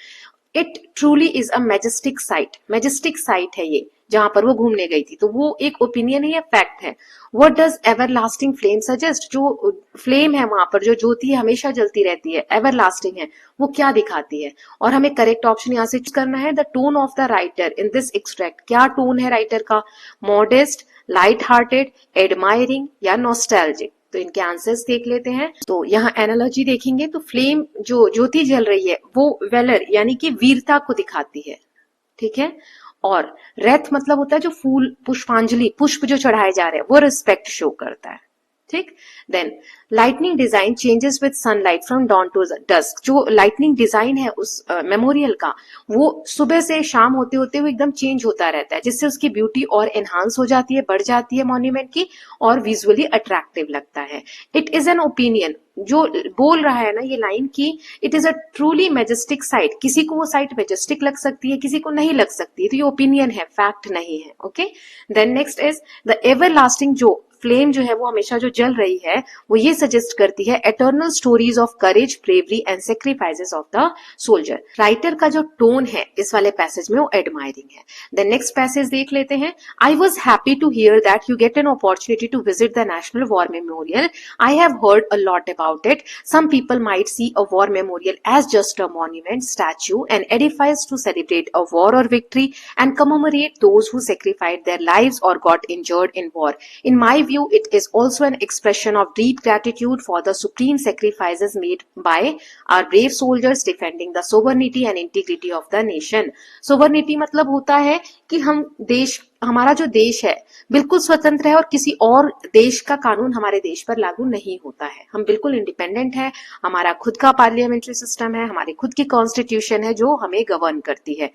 It truly is a majestic site, majestic site है ये जहां पर वो घूमने गई थी, तो वो एक ओपिनियन है या फैक्ट है? What does everlasting flame suggest? जो फ्लेम है वहां पर, जो ज्योति है हमेशा जलती रहती है, एवरलास्टिंग है, वो क्या दिखाती है? और हमें करेक्ट ऑप्शन यहाँ से चूज करना है। The tone of the writer in this extract, क्या टोन है राइटर का? मॉडेस्ट, लाइट हार्टेड, एडमायरिंग या नॉस्टैल्जिक? तो इनके आंसर्स देख लेते हैं। तो यहाँ एनालॉजी देखेंगे तो फ्लेम, जो ज्योति जल रही है, वो वेलर यानी कि वीरता को दिखाती है, ठीक है। और रेथ मतलब होता है जो फूल, पुष्पांजलि, पुष्प जो चढ़ाए जा रहे हैं, वो रिस्पेक्ट शो करता है, ठीक। Then lightning design changes with sunlight from dawn to dusk. जो लाइटनिंग डिजाइन है उस मेमोरियल का, वो सुबह से शाम होते होते वो एकदम चेंज होता रहता है, जिससे उसकी ब्यूटी और एनहांस हो जाती है, बढ़ जाती है मॉन्यूमेंट की, और विजुअली अट्रैक्टिव लगता है। इट इज एन ओपिनियन, जो बोल रहा है ना ये लाइन की, it is a truly majestic site. किसी को वो साइट मैजेस्टिक लग सकती है, किसी को नहीं लग सकती है, तो ये ओपिनियन है, फैक्ट नहीं है, okay. Then next is the everlasting, जो फ्लेम जो है वो हमेशा जो जल रही है, वो ये सजेस्ट करती है eternal stories of courage, bravery and sacrifices of the soldier. Writer का जो टोन है इस वाले पैसेज में, वो एडमायरिंग है। देन नेक्स्ट पैसेज देख लेते हैं। I was happy to hear that you get an opportunity to visit the national war memorial. I have heard a lot about it. Some people might see a war memorial as just a monument, statue, and edifice to celebrate a war or victory and commemorate those who sacrificed their lives or got injured in war. In my view, it is also an expression of deep gratitude for the supreme sacrifices made by our brave soldiers defending the sovereignty and integrity of the nation. Sovereignty मतलब होता है कि हम देश, हमारा जो देश है बिल्कुल स्वतंत्र है और किसी और देश का कानून हमारे देश पर लागू नहीं होता है। हम बिल्कुल इंडिपेंडेंट है, हमारा खुद का पार्लियामेंट्री सिस्टम है, हमारी खुद की कॉन्स्टिट्यूशन है जो हमें गवर्न करती है।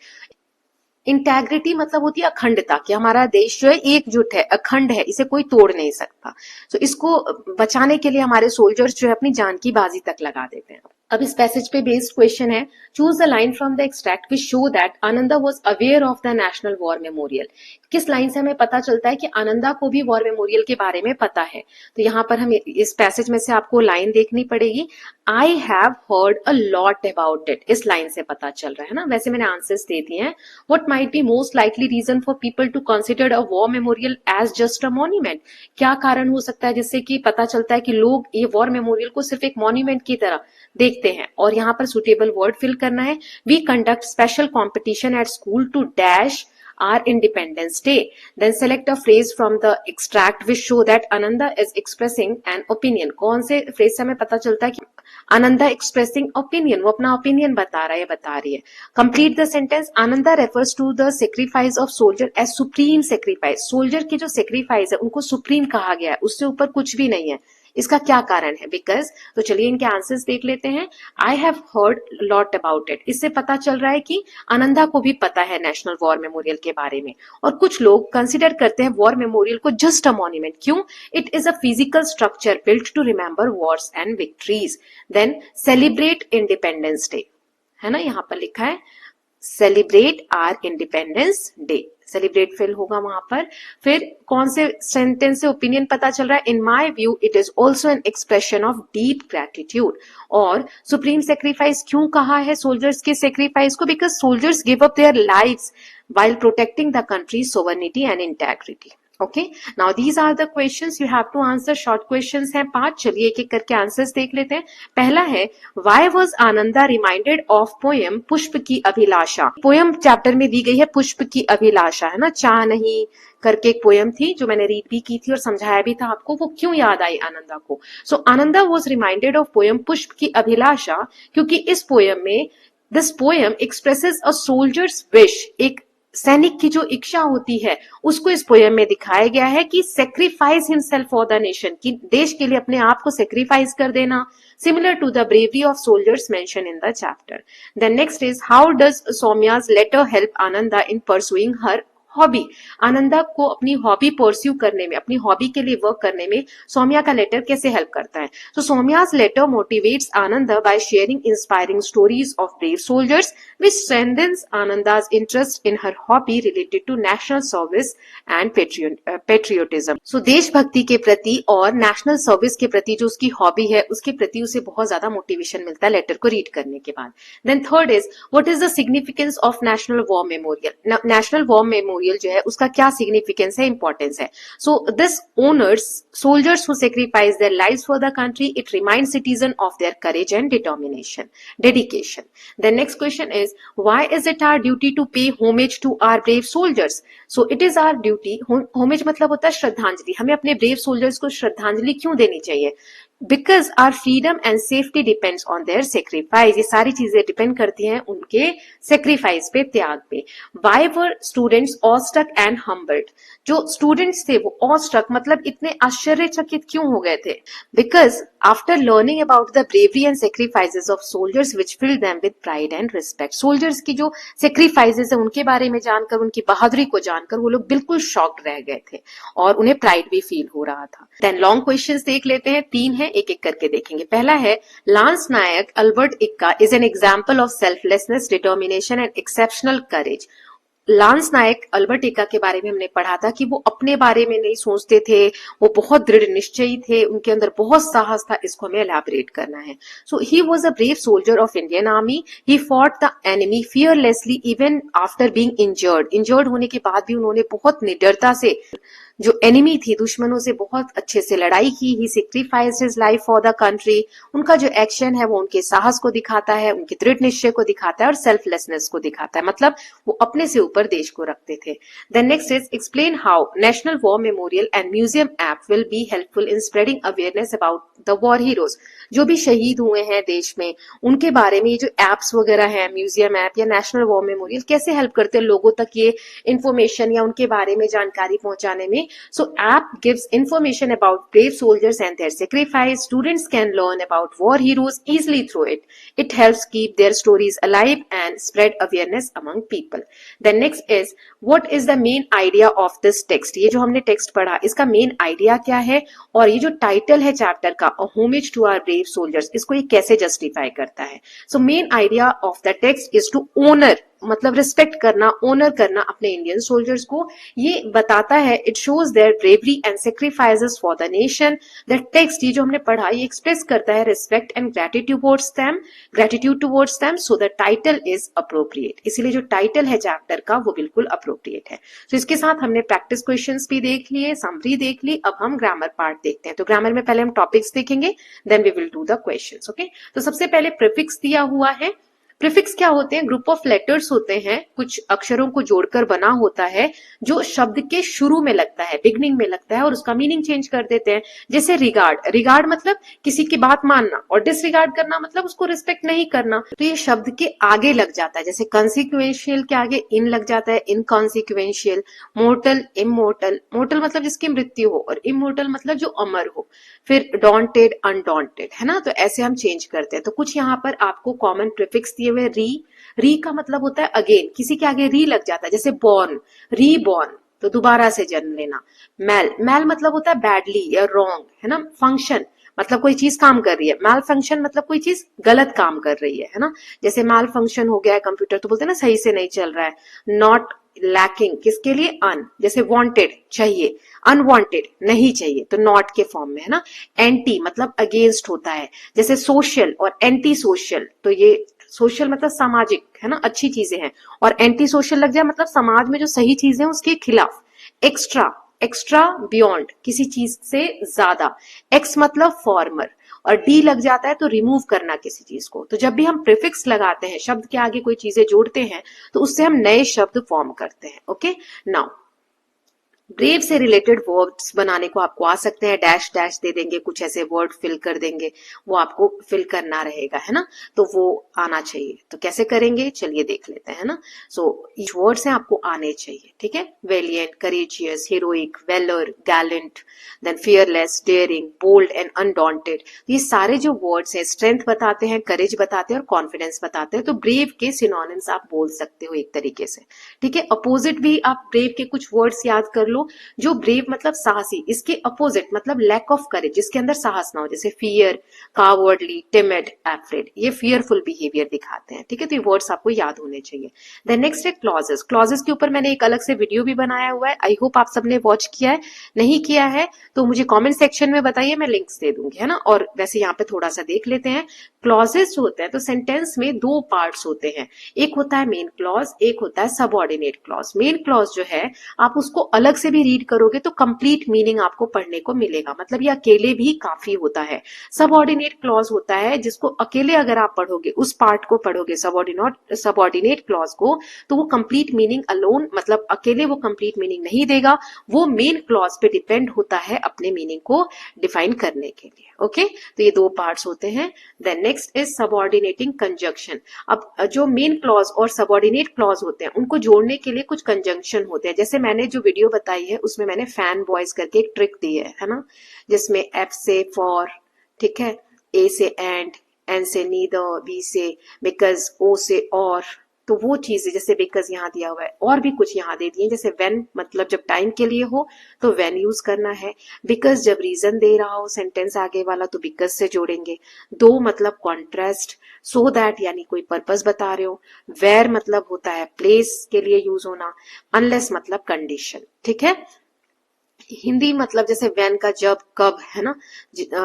इंटेग्रिटी मतलब होती है अखंडता, कि हमारा देश जो है एकजुट है, अखंड है, इसे कोई तोड़ नहीं सकता। तो इसको बचाने के लिए हमारे सोल्जर्स जो है अपनी जान की बाजी तक लगा देते हैं। अब इस पैसेज पे बेस्ड क्वेश्चन है, choose the line from the extract which show that Ananda was aware of the national war memorial. किस लाइन से हमें पता चलता है कि आनंदा को भी वॉर मेमोरियल के बारे में पता है? तो यहाँ पर हम इस पैसेज में से आपको लाइन देखनी पड़ेगी, आई have heard a lot about it. इस लाइन से पता चल रहा है ना। वैसे मैंने आंसर्स दे दिए हैं। What might be most likely reason for people to consider a war memorial as just a monument? क्या कारण हो सकता है जिससे कि पता चलता है कि लोग ये वॉर मेमोरियल को सिर्फ एक मॉन्यूमेंट की तरह देखते हैं? और यहाँ पर सुटेबल वर्ड फिल करना है। We conduct special competition at school to dash our Independence Day. Then select a phrase from the extract which show that Ananda is expressing an opinion. कौन से phrase से हमें पता चलता है कि Ananda expressing opinion, वो अपना opinion बता रहा है, बता रही है। Complete the sentence. Ananda refers to the sacrifice of soldier as supreme sacrifice. Soldier की जो sacrifice है उनको supreme कहा गया है, उससे ऊपर कुछ भी नहीं है। इसका क्या कारण है? बिकॉज, तो चलिए इनके आंसर्स देख लेते हैं। आई have heard lot about it, इससे पता चल रहा है कि आनंदा को भी पता है नेशनल वॉर मेमोरियल के बारे में। और कुछ लोग कंसिडर करते हैं वॉर मेमोरियल को जस्ट अ मॉन्यूमेंट। क्यों? It is a physical structure built to remember wars and victories. Then celebrate independence day, है ना, यहाँ पर लिखा है celebrate our independence day. Celebrate fill होगा वहां पर। फिर कौन से सेंटेंस से ओपिनियन पता चल रहा है? In my view it is also an expression of deep gratitude. और सुप्रीम सेक्रीफाइस क्यों कहा है सोल्जर्स के सेक्रीफाइस को? Because soldiers give up their lives while protecting the country's sovereignty and integrity. Okay, now these are the questions you have to answer. Short questions हैं 5। चलिए एक एक करके आंसर्स देख लेते हैं। पहला है, why was Ananda reminded of poem पुष्प की अभिलाषा? पोयम चैप्टर में दी गई है पुष्प की अभिलाषा, है ना, चाह नहीं करके एक पोयम थी जो मैंने रीड भी की थी और समझाया भी था आपको। वो क्यों याद आई आनंदा को? So Ananda was reminded of poem Pushp ki Abhilasha क्योंकि इस पोयम में this poem expresses a soldier's wish, एक सैनिक की जो इच्छा होती है उसको इस पोयम में दिखाया गया है कि sacrifice himself for the nation, कि देश के लिए अपने आप को सेक्रीफाइस कर देना, similar to the bravery of soldiers mention in the chapter. Then next is, how does Saumya's letter help Ananda in pursuing her hobby. Ananda को अपनी हॉबी परस्यू करने में, अपनी हॉबी के लिए वर्क करने में सौम्या का लेटर कैसे हेल्प करता है? तो सौम्या's letter motivates Ananda by sharing inspiring stories of brave soldiers, which strengthens Ananda's interest in her hobby related to national service and patriotism. So देशभक्ति के प्रति और नेशनल सर्विस के प्रति जो उसकी हॉबी है, उसके प्रति उसे बहुत ज्यादा मोटिवेशन मिलता है लेटर को रीड करने के बाद। Then third is, what is the significance of national war memorial? National war memorial जो है उसका क्या सिग्निफिकेंस है, इंपॉर्टेंस है? So this honours soldiers who sacrifice their lives for the country. It reminds citizens of their courage and determination, dedication. The next question is, why is it our duty to pay homage to our brave soldiers? So it is our duty. Homage मतलब होता है श्रद्धांजलि। हमें अपने brave soldiers को श्रद्धांजलि क्यों देनी चाहिए? Because our freedom and safety depends on their sacrifice. ये सारी चीजें डिपेंड करती हैं उनके सेक्रीफाइस पे, त्याग पे। Why were students awestruck and humbled? जो स्टूडेंट्स थे वो awestruck मतलब इतने आश्चर्यचकित क्यों हो गए थे? Because after learning about the bravery and sacrifices of soldiers which filled them with pride and respect. soldiers की जो sacrifices है उनके बारे में जानकर, उनकी बहादुरी को जानकर वो लोग बिल्कुल शॉक्ड रह गए थे और उन्हें प्राइड भी फील हो रहा था। देन लॉन्ग क्वेश्चंस देख लेते हैं, 3 है, एक एक करके देखेंगे। पहला है, lance Naik Albert Ekka is an example of selflessness, determination and exceptional courage. Lance Naik Albert Ekka के बारे में हमने पढ़ा था कि वो अपने बारे में नहीं सोचते थे, वो बहुत दृढ़ निश्चयी थे, उनके अंदर बहुत साहस था। इसको हमें एलैबोरेट करना है। So he was a brave soldier of Indian army. He fought the enemy fearlessly even after being injured. Injured होने के बाद भी उन्होंने बहुत निडरता से जो एनिमी थी, दुश्मनों से बहुत अच्छे से लड़ाई की। He sacrificed his life for the country. उनका जो एक्शन है वो उनके साहस को दिखाता है, उनके दृढ़ निश्चय को दिखाता है और सेल्फलेसनेस को दिखाता है, मतलब वो अपने से ऊपर देश को रखते थे। Then next is, explain how national war memorial and museum app will be helpful in spreading awareness about the war heroes. जो भी शहीद हुए हैं देश में उनके बारे में ये जो एप्स वगैरह है, म्यूजियम ऐप या नेशनल वॉर मेमोरियल, कैसे हेल्प करते हैं लोगों तक ये इंफॉर्मेशन या उनके बारे में जानकारी पहुंचाने में? So app gives information about brave soldiers and their sacrifice. Students can learn about war heroes easily through it. It helps keep their stories alive and spread awareness among people. Then next is, what is the main idea of this text? ये जो हमने text पढ़ा, इसका main idea क्या है? और ये जो टाइटल है चैप्टर का, A Homage to Our Brave Soldiers, इसको ये कैसे जस्टिफाई करता है? So main idea of the text is to honor, मतलब रिस्पेक्ट करना, ऑनर करना अपने इंडियन सोल्जर्स को। ये बताता है, it shows there bravery and sacrifices for the nation. That text, ये जो हमने पढ़ा, ये एक्सप्रेस करता है respect and gratitude towards them. So the title is appropriate. इसीलिए जो टाइटल है चैप्टर का वो बिल्कुल अप्रोप्रिएट है। तो इसके साथ हमने प्रैक्टिस क्वेश्चंस भी देख लिए, समरी देख ली। अब हम ग्रामर पार्ट देखते हैं। तो ग्रामर में पहले हम टॉपिक्स देखेंगे, then we will do the questions. Okay, तो सबसे पहले प्रीफिक्स दिया हुआ है। प्रीफिक्स क्या होते हैं? ग्रुप ऑफ लेटर्स होते हैं, कुछ अक्षरों को जोड़कर बना होता है, जो शब्द के शुरू में लगता है, बिगनिंग में लगता है और उसका मीनिंग चेंज कर देते हैं। जैसे रिगार्ड, रिगार्ड मतलब किसी की बात मानना, और डिसरिगार्ड करना मतलब उसको रिस्पेक्ट नहीं करना। तो ये शब्द के आगे लग जाता है। जैसे कॉन्सिक्वेंशियल के आगे इन लग जाता है, इनकॉन्सिक्वेंशियल। मोर्टल, इमोर्टल, मोर्टल मतलब जिसकी मृत्यु हो, और इमोर्टल मतलब जो अमर हो। फिर डॉन्टेड, अनडॉन्टेड, है ना? तो ऐसे हम चेंज करते हैं। तो कुछ यहाँ पर आपको कॉमन प्रीफिक्स दिए हुए। री का मतलब होता है अगेन, किसी के आगे री लग जाता है। जैसे बॉर्न, रीबॉर्न, तो दोबारा से जन्म लेना। मैल मतलब होता है बैडली या रॉन्ग, है ना? फंक्शन मतलब कोई चीज काम कर रही है। मैल फंक्शन मतलब कोई चीज गलत काम कर रही है ना? जैसे मैल फंक्शन हो गया है कंप्यूटर, तो बोलते हैं ना सही से नहीं चल रहा है। नॉट लैकिंग, किसके लिए? अन। जैसे वांटेड, चाहिए। अनवांटेड, नहीं चाहिए, तो नॉट के फॉर्म में, है ना? एंटी मतलब अगेंस्ट होता है। जैसे सोशल और एंटी सोशल, तो ये सोशल मतलब सामाजिक, है ना, अच्छी चीजें हैं, और एंटी सोशल लग जाए मतलब समाज में जो सही चीजें हैं उसके खिलाफ। एक्स्ट्रा, एक्स्ट्रा बियॉन्ड, किसी चीज से ज्यादा। एक्स मतलब फॉर्मर, और डी लग जाता है तो रिमूव करना किसी चीज को। तो जब भी हम प्रीफिक्स लगाते हैं, शब्द के आगे कोई चीजें जोड़ते हैं, तो उससे हम नए शब्द फॉर्म करते हैं। ओके, नाउ ब्रेव से रिलेटेड वर्ड्स बनाने को आपको आ सकते हैं, डैश डैश दे देंगे, कुछ ऐसे वर्ड फिल कर देंगे, वो आपको फिल करना रहेगा, है ना, तो वो आना चाहिए। तो कैसे करेंगे चलिए देख लेते हैं ना। सो ये वर्ड्स हैं आपको आने चाहिए, ठीक है। Valiant, courageous, heroic, valour, gallant, then fearless, daring, bold and undaunted. ये सारे जो वर्ड्स हैं स्ट्रेंथ बताते हैं, करेज बताते हैं और कॉन्फिडेंस बताते हैं। तो ब्रेव के सिनोनिम्स आप बोल सकते हो एक तरीके से, ठीक है। अपोजिट भी आप ब्रेव के कुछ वर्ड्स याद कर लो। जो ब्रेव मतलब साहसी, इसके अपोजिट मतलब लैक ऑफ करेज, जिसके अंदर साहस ना हो, जैसे फियर, कावर्डली, टिमिड, एफ्रेड, ये फियरफुल बिहेवियर दिखाते हैं, ठीक है। तो ये वर्ड्स आपको याद होने चाहिए। देन नेक्स्ट है क्लॉजेस। क्लॉजेस के ऊपर मैंने एक अलग से वीडियो भी बनाया हुआ है, आई होप आप सबने वॉच किया है। नहीं किया है तो मुझे कमेंट सेक्शन में बताइए, मैं लिंक्स दे दूंगी, है ना। और वैसे यहाँ पे थोड़ा सा देख लेते हैं। क्लॉजेस जो होते हैं तो सेंटेंस में दो पार्ट्स होते हैं, एक होता है मेन क्लॉज, एक होता है सबऑर्डिनेट क्लॉज। मेन क्लॉज जो है आप उसको अलग से भी रीड करोगे तो कंप्लीट मीनिंग आपको पढ़ने को मिलेगा, मतलब ये अकेले भी काफी होता है। सबऑर्डिनेट क्लॉज होता है जिसको अकेले अगर आप पढ़ोगे, उस पार्ट को पढ़ोगे सबऑर्डिनेट क्लॉज को, तो वो कंप्लीट मीनिंग अलोन, मतलब अकेले वो कंप्लीट मीनिंग नहीं देगा, वो मेन क्लॉज पे डिपेंड होता है अपने मीनिंग को डिफाइन करने के लिए। ओके, तो ये दो पार्ट्स होते हैं। Then next is subordinating conjunction. अब जो मेन क्लॉज और सबऑर्डिनेट क्लॉज होते हैं उनको जोड़ने के लिए कुछ कंजंक्शन होते हैं। जैसे मैंने जो वीडियो बताई है उसमें मैंने फैन बॉयज करके एक ट्रिक दी है ना, जिसमें एफ से फॉर, ठीक है, ए से एन से नीदर, बी से बिकॉज, ओ से और, तो वो चीजें जैसे बिकॉज यहाँ दिया हुआ है, और भी कुछ यहाँ दे दिए, जैसे व्हेन मतलब जब टाइम के लिए हो तो व्हेन यूज करना है, बिकॉज जब रीजन दे रहा हो सेंटेंस आगे वाला तो बिकॉज से जोड़ेंगे, दो मतलब कॉन्ट्रास्ट, सो दैट यानी कोई पर्पस बता रहे हो, वेयर मतलब होता है प्लेस के लिए यूज होना, अनलेस मतलब कंडीशन, ठीक है। हिंदी मतलब जैसे व्हेन का जब, कब, है ना।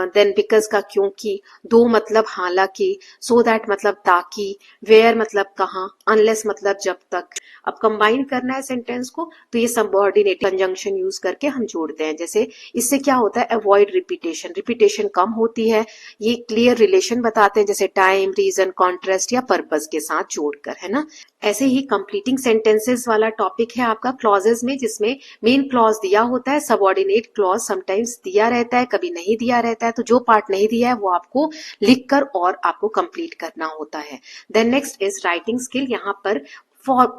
देन बिकॉज का क्योंकि, दो मतलब हालांकि, सो दैट मतलब ताकि, वेयर मतलब कहाँ, अनलेस मतलब जब तक। अब कंबाइन करना है सेंटेंस को तो ये सबऑर्डिनेट कंजंक्शन यूज करके हम जोड़ते हैं। जैसे इससे क्या होता है, अवॉइड रिपीटेशन, रिपीटेशन कम होती है, ये क्लियर रिलेशन बताते हैं, जैसे टाइम, रीजन, कॉन्ट्रास्ट या पर्पस के साथ जोड़कर, है ना। ऐसे ही कंप्लीटिंग सेंटेंसेस वाला टॉपिक है आपका क्लॉजेस में, जिसमें मेन क्लॉज दिया होता है, सबऑर्डिनेट क्लॉज समटाइम्स दिया रहता है, कभी नहीं दिया रहता है, तो जो पार्ट नहीं दिया है वो आपको लिखकर और आपको कंप्लीट करना होता है। Then next is writing skill. यहाँ पर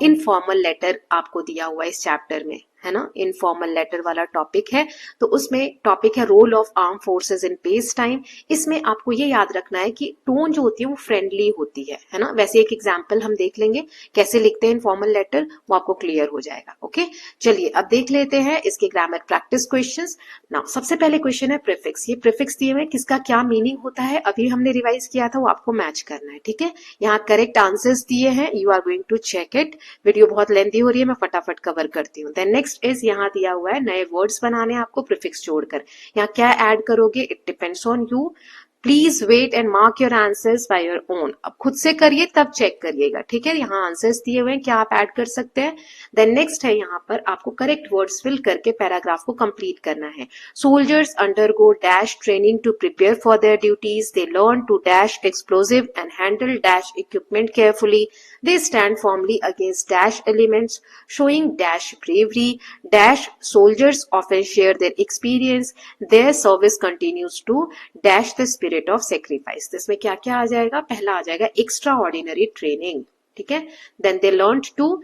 इनफॉर्मल लेटर आपको दिया हुआ है इस चैप्टर में, है ना। इनफॉर्मल लेटर वाला टॉपिक है, तो उसमें टॉपिक है role of arm forces in peace time. इसमें आपको ये याद रखना है कि टोन जो होती है वो फ्रेंडली होती है ना। वैसे एक एग्जाम्पल हम देख लेंगे कैसे लिखते हैं इनफॉर्मल लेटर, वो आपको क्लियर हो जाएगा। ओके, चलिए अब देख लेते हैं इसके ग्रामर प्रैक्टिस क्वेश्चंस। नाउ सबसे पहले क्वेश्चन है प्रीफिक्स। ये प्रीफिक्स दिए हुए किसका क्या मीनिंग होता है अभी हमने रिवाइज किया था, वो आपको मैच करना है, ठीक है। यहाँ करेक्ट आंसर्स दिए हैं, you are going to check it. Video बहुत लेंथी हो रही है, मैं फटाफट कवर करती हूँ। देन नेक्स्ट इज यहाँ दिया हुआ है नए वर्ड्स बनाने आपको प्रीफिक्स जोड़कर। यहाँ क्या ऐड करोगे, it depends on you. Please wait and mark your answers by your own. अब खुद से करिए तब चेक करिएगा, ठीक है। यहाँ आंसर्स दिए हुए हैं, क्या आप ऐड कर सकते हैं। देन नेक्स्ट है यहाँ पर आपको करेक्ट वर्ड्स फिल करके पैराग्राफ को कंप्लीट करना है। Soldiers undergo dash training to prepare for their duties, they learn to dash explosive and handle dash equipment carefully, they stand firmly against dash elements, showing dash bravery, dash soldiers often share their experience, their service continues to dash the spirit of sacrifice। तो इसमें क्या क्या आ जाएगा, पहला आ जाएगा extra ordinary training, ठीक है। Then they learn to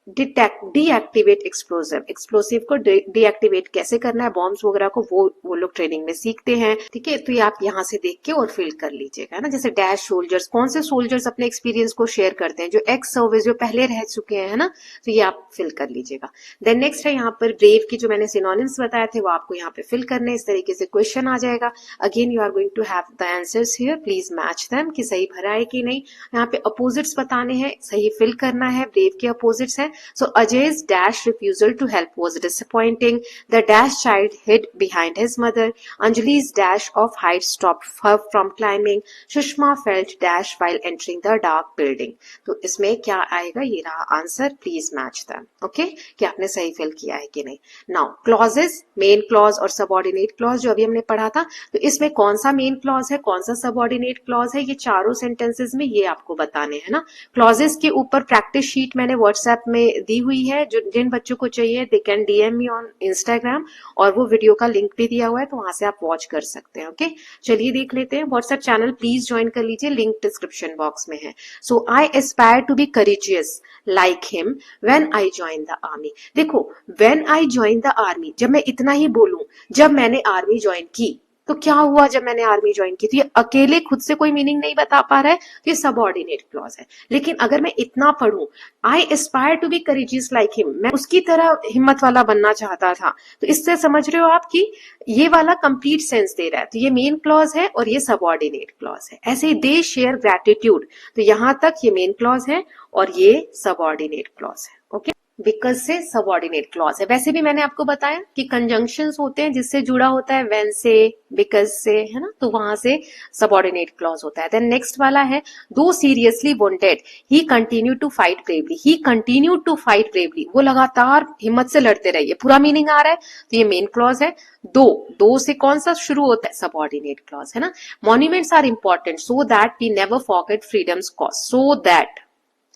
deactivate explosive, explosive को डीएक्टिवेट कैसे करना है, बॉम्ब्स वगैरह को, वो लोग ट्रेनिंग में सीखते हैं, ठीक है। तो ये आप यहाँ से देख के और फिल कर लीजिएगा ना। जैसे डैश सोल्जर्स, कौन से सोल्जर्स अपने एक्सपीरियंस को शेयर करते हैं, जो एक्स सर्विस, जो पहले रह चुके हैं, है ना। तो ये आप फिल कर लीजिएगा। देन नेक्स्ट है यहाँ पर ब्रेव की जो मैंने सिनोनिम्स बताए थे वो आपको यहाँ पे फिल करने, इस तरीके से क्वेश्चन आ जाएगा। Again you are going to have the answers here, please match them कि सही भरा है कि नहीं। यहाँ पे अपोजिट्स बताने हैं, सही फिल करना है, ब्रेव के अपोजिट्स हैं। So Ajay's dash refusal to help was disappointing. The dash child hid behind his mother. Anjali's dash of height stopped her from climbing. Sushma felt dash while entering the dark building. तो इसमें क्या आएगा, ये रहा answer, please match them. Okay, कि आपने सही fill किया है कि नहीं। नाउ क्लॉजेस, मेन क्लॉज और सबऑर्डिनेट क्लॉज जो अभी हमने पढ़ा था, तो इसमें कौन सा मेन क्लॉज है, कौन सा सबऑर्डिनेट क्लॉज है, ये चारों सेंटेंसेस में ये आपको बताने हैं ना। क्लॉजेस के ऊपर प्रैक्टिस शीट मैंने व्हाट्सएप में में दी हुई है, जो जिन बच्चों को चाहिए they can DM me on Instagram, और वो वीडियो का लिंक भी दिया हुआ है, तो वहां से आप वॉच कर सकते हैं। ओके, चलिए देख लेते हैं। व्हाट्सएप चैनल प्लीज ज्वाइन कर लीजिए, लिंक डिस्क्रिप्शन बॉक्स में है। So I aspire to be courageous like him when I join the army. देखो, when I join the army, जब मैं इतना ही बोलूं, जब मैंने आर्मी ज्वाइन की, तो क्या हुआ जब मैंने आर्मी ज्वाइन की? तो ये अकेले खुद से कोई मीनिंग नहीं बता पा रहा है, तो ये सबऑर्डिनेट क्लॉज है। लेकिन अगर मैं इतना पढ़ूं, I aspire to be courageous like him, मैं उसकी तरह हिम्मत वाला बनना चाहता था, तो इससे समझ रहे हो आप कि ये वाला कंप्लीट सेंस दे रहा है। तो ये मेन क्लॉज है और ये सबऑर्डिनेट क्लॉज है। ऐसे ही दे शेयर ग्रेटिट्यूड, तो यहां तक ये मेन क्लॉज है और ये सबऑर्डिनेट क्लॉज है। ओके, बिकॉज से सबऑर्डिनेट क्लॉज है। वैसे भी मैंने आपको बताया कि कंजंक्शंस होते हैं जिससे जुड़ा होता है व्हेन से, बिकॉज से, है ना, तो वहां से सबऑर्डिनेट क्लॉज होता है। देन नेक्स्ट वाला है, though seriously wounded he continue to fight bravely. He continue to fight bravely, वो लगातार हिम्मत से लड़ते रहिए, पूरा मीनिंग आ रहा है, तो ये मेन क्लॉज है। दो से कौन सा शुरू होता है? सबऑर्डिनेट क्लॉज, है ना। Monuments are important so that we never forget freedom's cost, so that,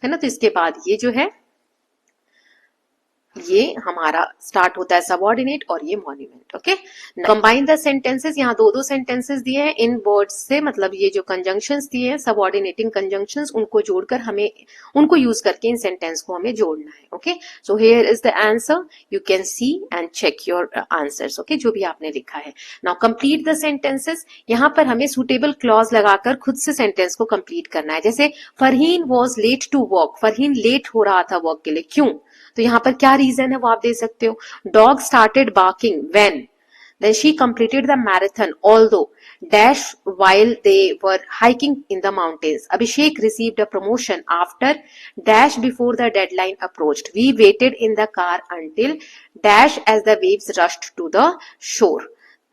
है ना। तो इसके बाद ये जो है, ये हमारा स्टार्ट होता है सबऑर्डिनेट और ये monument. Okay, combine the sentences, यहाँ दो सेंटेंसेस दिए हैं इन वर्ड्स से, मतलब ये जो कंजंक्शंस दिए हैं सबऑर्डिनेटिंग कंजंक्शंस, उनको जोड़कर हमें, उनको यूज करके इन सेंटेंस को हमें जोड़ना है। Okay, so here is the answer, you can see and check your answers. Okay, जो भी आपने लिखा है। नाउ कंप्लीट द सेंटेंसेस, यहाँ पर हमें सुटेबल क्लॉज लगाकर खुद से सेंटेंस को कंप्लीट करना है। जैसे Farheen was late to work, Farheen late हो रहा था वर्क के लिए, क्यों? तो यहाँ पर क्या रीजन है वो आप दे सकते हो। Dog started barking when, then she completed the marathon although dash while they were hiking in the mountains. Abhishek received a promotion after dash before the deadline approached. We waited in the car until dash as the waves rushed to the shore.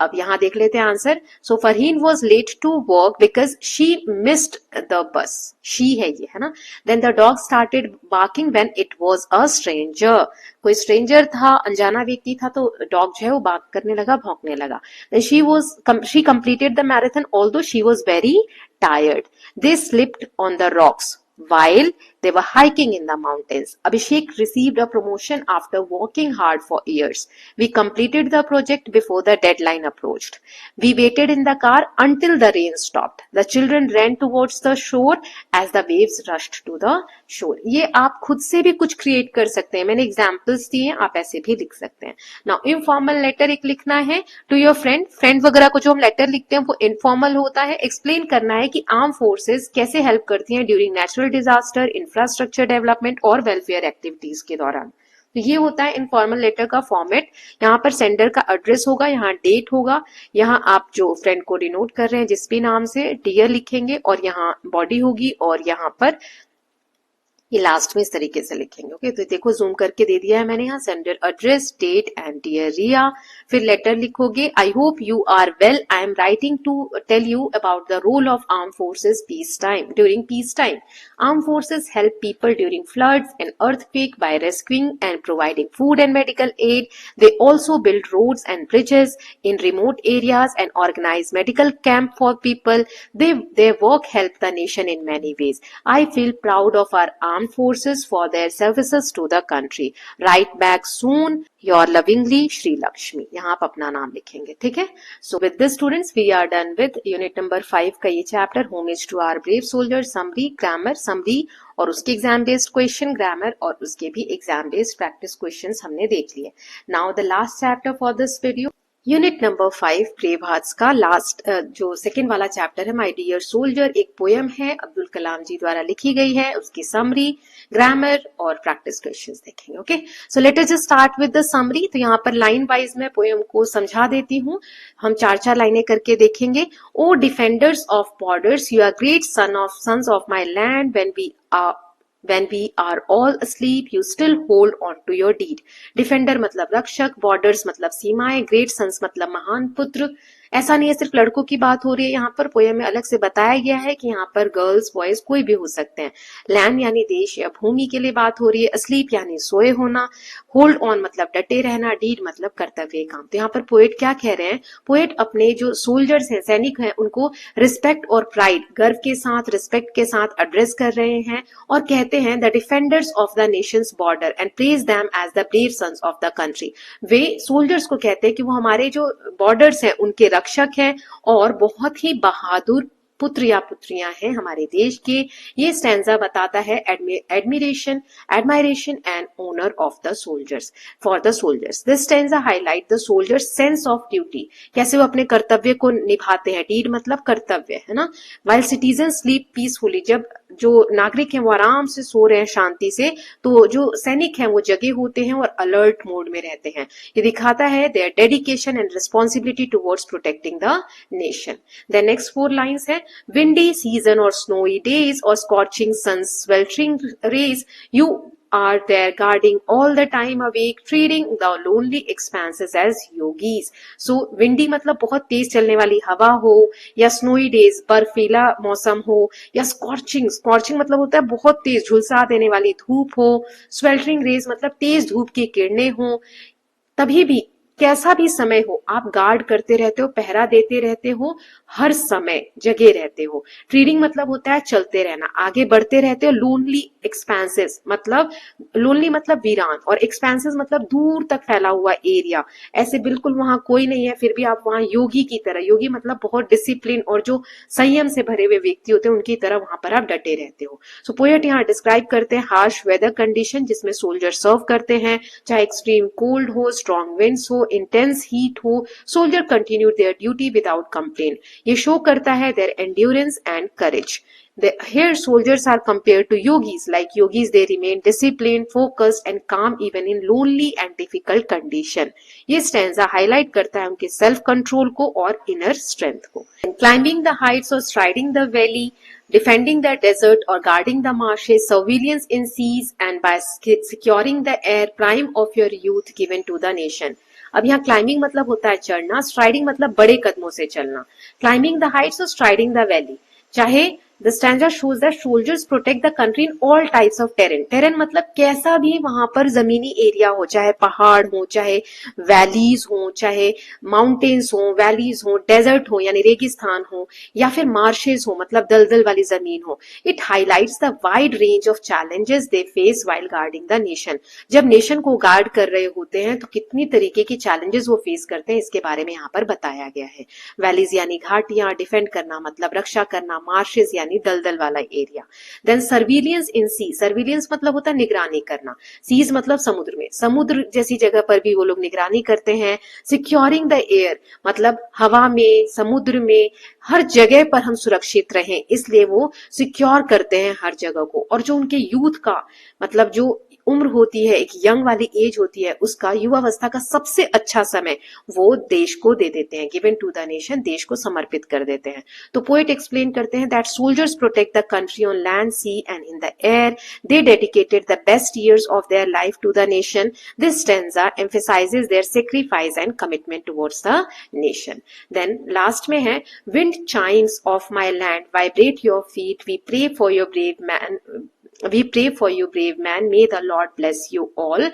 अब यहां देख लेते हैं answer. So Farheen was late to work because she missed the bus, she है ये, है ना। Then the dog started barking when it was a stranger, कोई स्ट्रेंजर था, अनजाना व्यक्ति था, तो डॉग जो है वो बार्क करने लगा, भौंकने लगा। Then she completed the marathon although she was very tired. They slipped on the rocks while they were hiking in the mountains. Abhishek received a promotion after working hard for years. We completed the project before the deadline approached. We waited in the car until the rain stopped. The children ran towards the shore as the waves rushed to the shore. ये आप खुद से भी कुछ create कर सकते हैं, मैंने एग्जाम्पल्स दिए हैं, आप ऐसे भी लिख सकते हैं। नाउ इनफॉर्मल लेटर एक लिखना है टू योर फ्रेंड, फ्रेंड वगैरह को जो हम लेटर लिखते हैं वो इनफॉर्मल होता है। एक्सप्लेन करना है कि आर्म फोर्सेस कैसे हेल्प करती हैं during natural disaster, infrastructure development और वेलफेयर एक्टिविटीज के दौरान। तो ये होता है इनफॉर्मल लेटर का फॉर्मेट। यहाँ पर सेंडर का एड्रेस होगा, यहाँ डेट होगा, यहाँ आप जो फ्रेंड को डिनोट कर रहे हैं जिस भी नाम से डियर लिखेंगे, और यहाँ बॉडी होगी, और यहाँ पर ये लास्ट में इस तरीके से लिखेंगे। ओके, तो देखो जूम करके दे दिया है मैंने यहाँ, sender address, date and dear Riya. फिर लेटर लिखोगे, I hope you are well, I am writing to tell you about the role of arm forces peace time during peace time. Arm forces help people during floods and earthquake by rescuing and providing food and medical aid. They also build roads and bridges in remote areas and organize medical camp for people. Their work help the nation in many ways. I feel proud of our armed forces for their services to the country. Write back soon. Your lovingly, Shri Lakshmi. यहाँ आप अपना नाम लिखेंगे, ठीक है। So with this students we are done with unit number 5 का ये chapter, homage to our brave soldiers, summary, grammar, summary और उसके एग्जाम बेस्ड क्वेश्चन, ग्रामर और उसके भी एग्जाम बेस्ड प्रैक्टिस क्वेश्चंस हमने देख लिए। Now the last chapter for this video, unit number 5 brave hearts का लास्ट जो सेकंड वाला चैप्टर है, माय डियर सोल्जर। एक पोयम है, अब्दुल कलाम जी द्वारा लिखी गई है, उसकी समरी, ग्रामर और प्रैक्टिस क्वेश्चंस देखेंगे। Okay, so let us just start with the summary. तो यहाँ पर लाइन वाइज मैं पोयम को समझा देती हूँ, हम 4-4 लाइनें करके देखेंगे। O defenders of borders, you are great sons of my land, when we are all asleep you still hold on to your deed. Defender मतलब रक्षक, बॉर्डर्स मतलब सीमाएं, ग्रेट सन्स मतलब महान पुत्र, ऐसा नहीं है सिर्फ लड़कों की बात हो रही है, यहाँ पर पोयम में अलग से बताया गया है कि यहाँ पर गर्ल्स बॉयज कोई भी हो सकते हैं। लैंड यानी देश या भूमि के लिए बात हो रही है, अस्लीप यानी सोए होना, होल्ड ऑन मतलब डटे रहना, डीड मतलब कर्तव्य काम। तो यहाँ पर पोएट क्या कह रहे हैं, पोएट अपने जो सोल्जर्स हैं, सैनिक हैं, उनको रिस्पेक्ट और प्राइड, गर्व के साथ, रिस्पेक्ट के साथ एड्रेस कर रहे हैं और कहते हैं the defenders of the nation's border and praise them as the brave sons of the country. वे सोल्जर्स को कहते हैं कि वो हमारे जो बॉर्डर्स हैं उनके रक्षक हैं और बहुत ही बहादुर पुत्र या पुत्रियां हैं हमारे देश के। ये स्टैंजा बताता है admiration and honour of the soldiers, for the soldiers. This stanza highlight the soldiers sense of duty, कैसे वो अपने कर्तव्य को निभाते हैं। डीड मतलब कर्तव्य है ना। वाइल सिटीजन स्लीप पीसफुली, जब जो नागरिक हैं वो आराम से सो रहे हैं शांति से, तो जो सैनिक हैं वो जगे होते हैं और अलर्ट मोड में रहते हैं। ये दिखाता है their dedication and responsibility towards protecting the nation. The next 4 lines है, windy season or snowy days or scorching sun's sweltering rays, you are there guarding all the time awake, treating the lonely expanses as yogis. So windy मतलब बहुत तेज चलने वाली हवा हो, या snowy days बर्फीला मौसम हो, या scorching मतलब होता है बहुत तेज झुलसा देने वाली धूप हो, sweltering rays मतलब तेज धूप की किरणें हो। तभी भी कैसा भी समय हो आप गार्ड करते रहते हो, पहरा देते रहते हो, हर समय जगे रहते हो। ट्रीडिंग मतलब होता है चलते रहना, आगे बढ़ते रहते हो। लोनली एक्सपेंसेस मतलब, लोनली मतलब वीरान, और एक्सपेंसेस मतलब दूर तक फैला हुआ एरिया, ऐसे बिल्कुल वहां कोई नहीं है फिर भी आप वहां योगी की तरह, योगी मतलब बहुत डिसिप्लिन और जो संयम से भरे हुए व्यक्ति होते हैं उनकी तरह वहां पर आप डटे रहते हो। सो पोएट यहाँ डिस्क्राइब करते हैं हार्श वेदर कंडीशन जिसमें सोल्जर सर्व करते हैं, चाहे एक्सट्रीम कोल्ड हो, स्ट्रॉन्ग विंड्स हो, इंटेंस हीट हो, soldier continue their duty without complain. ये शो करता है their endurance and courage. Here soldiers are compared to yogis. Like yogis, they remain disciplined, focused and calm even in lonely and difficult condition. ये stanza highlight करता है उनके self control को और inner strength को। Climbing the heights or striding the valley, defending the desert or guarding the marshes, surveillance in seas and by securing the air, prime of your youth given to the nation. अब यहाँ climbing मतलब होता है चढ़ना, striding मतलब बड़े कदमों से चलना। क्लाइंबिंग द हाइट्स और स्ट्राइडिंग द वैली, चाहे The stanza shows that soldiers protect the country in all types of terrain. Terrain मतलब कैसा भी वहां पर जमीनी एरिया हो, चाहे पहाड़ हो, चाहे वैलीज हो, चाहे माउंटेन्स हो, वैलीज हो, डेजर्ट हो यानी रेगिस्तान हो, या फिर मार्शेस हो मतलब दलदल वाली जमीन हो। It highlights the wide range of challenges they face while guarding the nation. जब नेशन को गार्ड कर रहे होते हैं तो कितनी तरीके की चैलेंजेस वो फेस करते हैं, इसके बारे में यहाँ पर बताया गया है। वैलीज यानी घाटियां, डिफेंड करना मतलब रक्षा करना, मार्शेस यानी दलदल वाला एरिया। देन सर्विलियंस इन सी, सर्विलियंस मतलब होता है निगरानी करना, सीज मतलब समुद्र में, समुद्र जैसी जगह पर भी वो लोग निगरानी करते हैं। सिक्योरिंग द एयर मतलब हवा में, समुद्र में, हर जगह पर हम सुरक्षित रहें, इसलिए वो सिक्योर करते हैं हर जगह को। और जो उनके यूथ का मतलब जो उम्र होती है, एक यंग वाली एज होती है, उसका युवावस्था का सबसे अच्छा समय वो देश को दे देते हैं, गिवन टू द नेशन, देश को समर्पित कर देते हैं। तो पोएट एक्सप्लेन करते हैं that soldiers protect the country on land, sea and in the air, they dedicated the best years of their life to the nation. This stanza emphasizes their sacrifice and commitment towards the nation. Then last में है, wind chimes of my land vibrate your feet, we pray for your brave man, we pray for you brave man, may the Lord bless you all.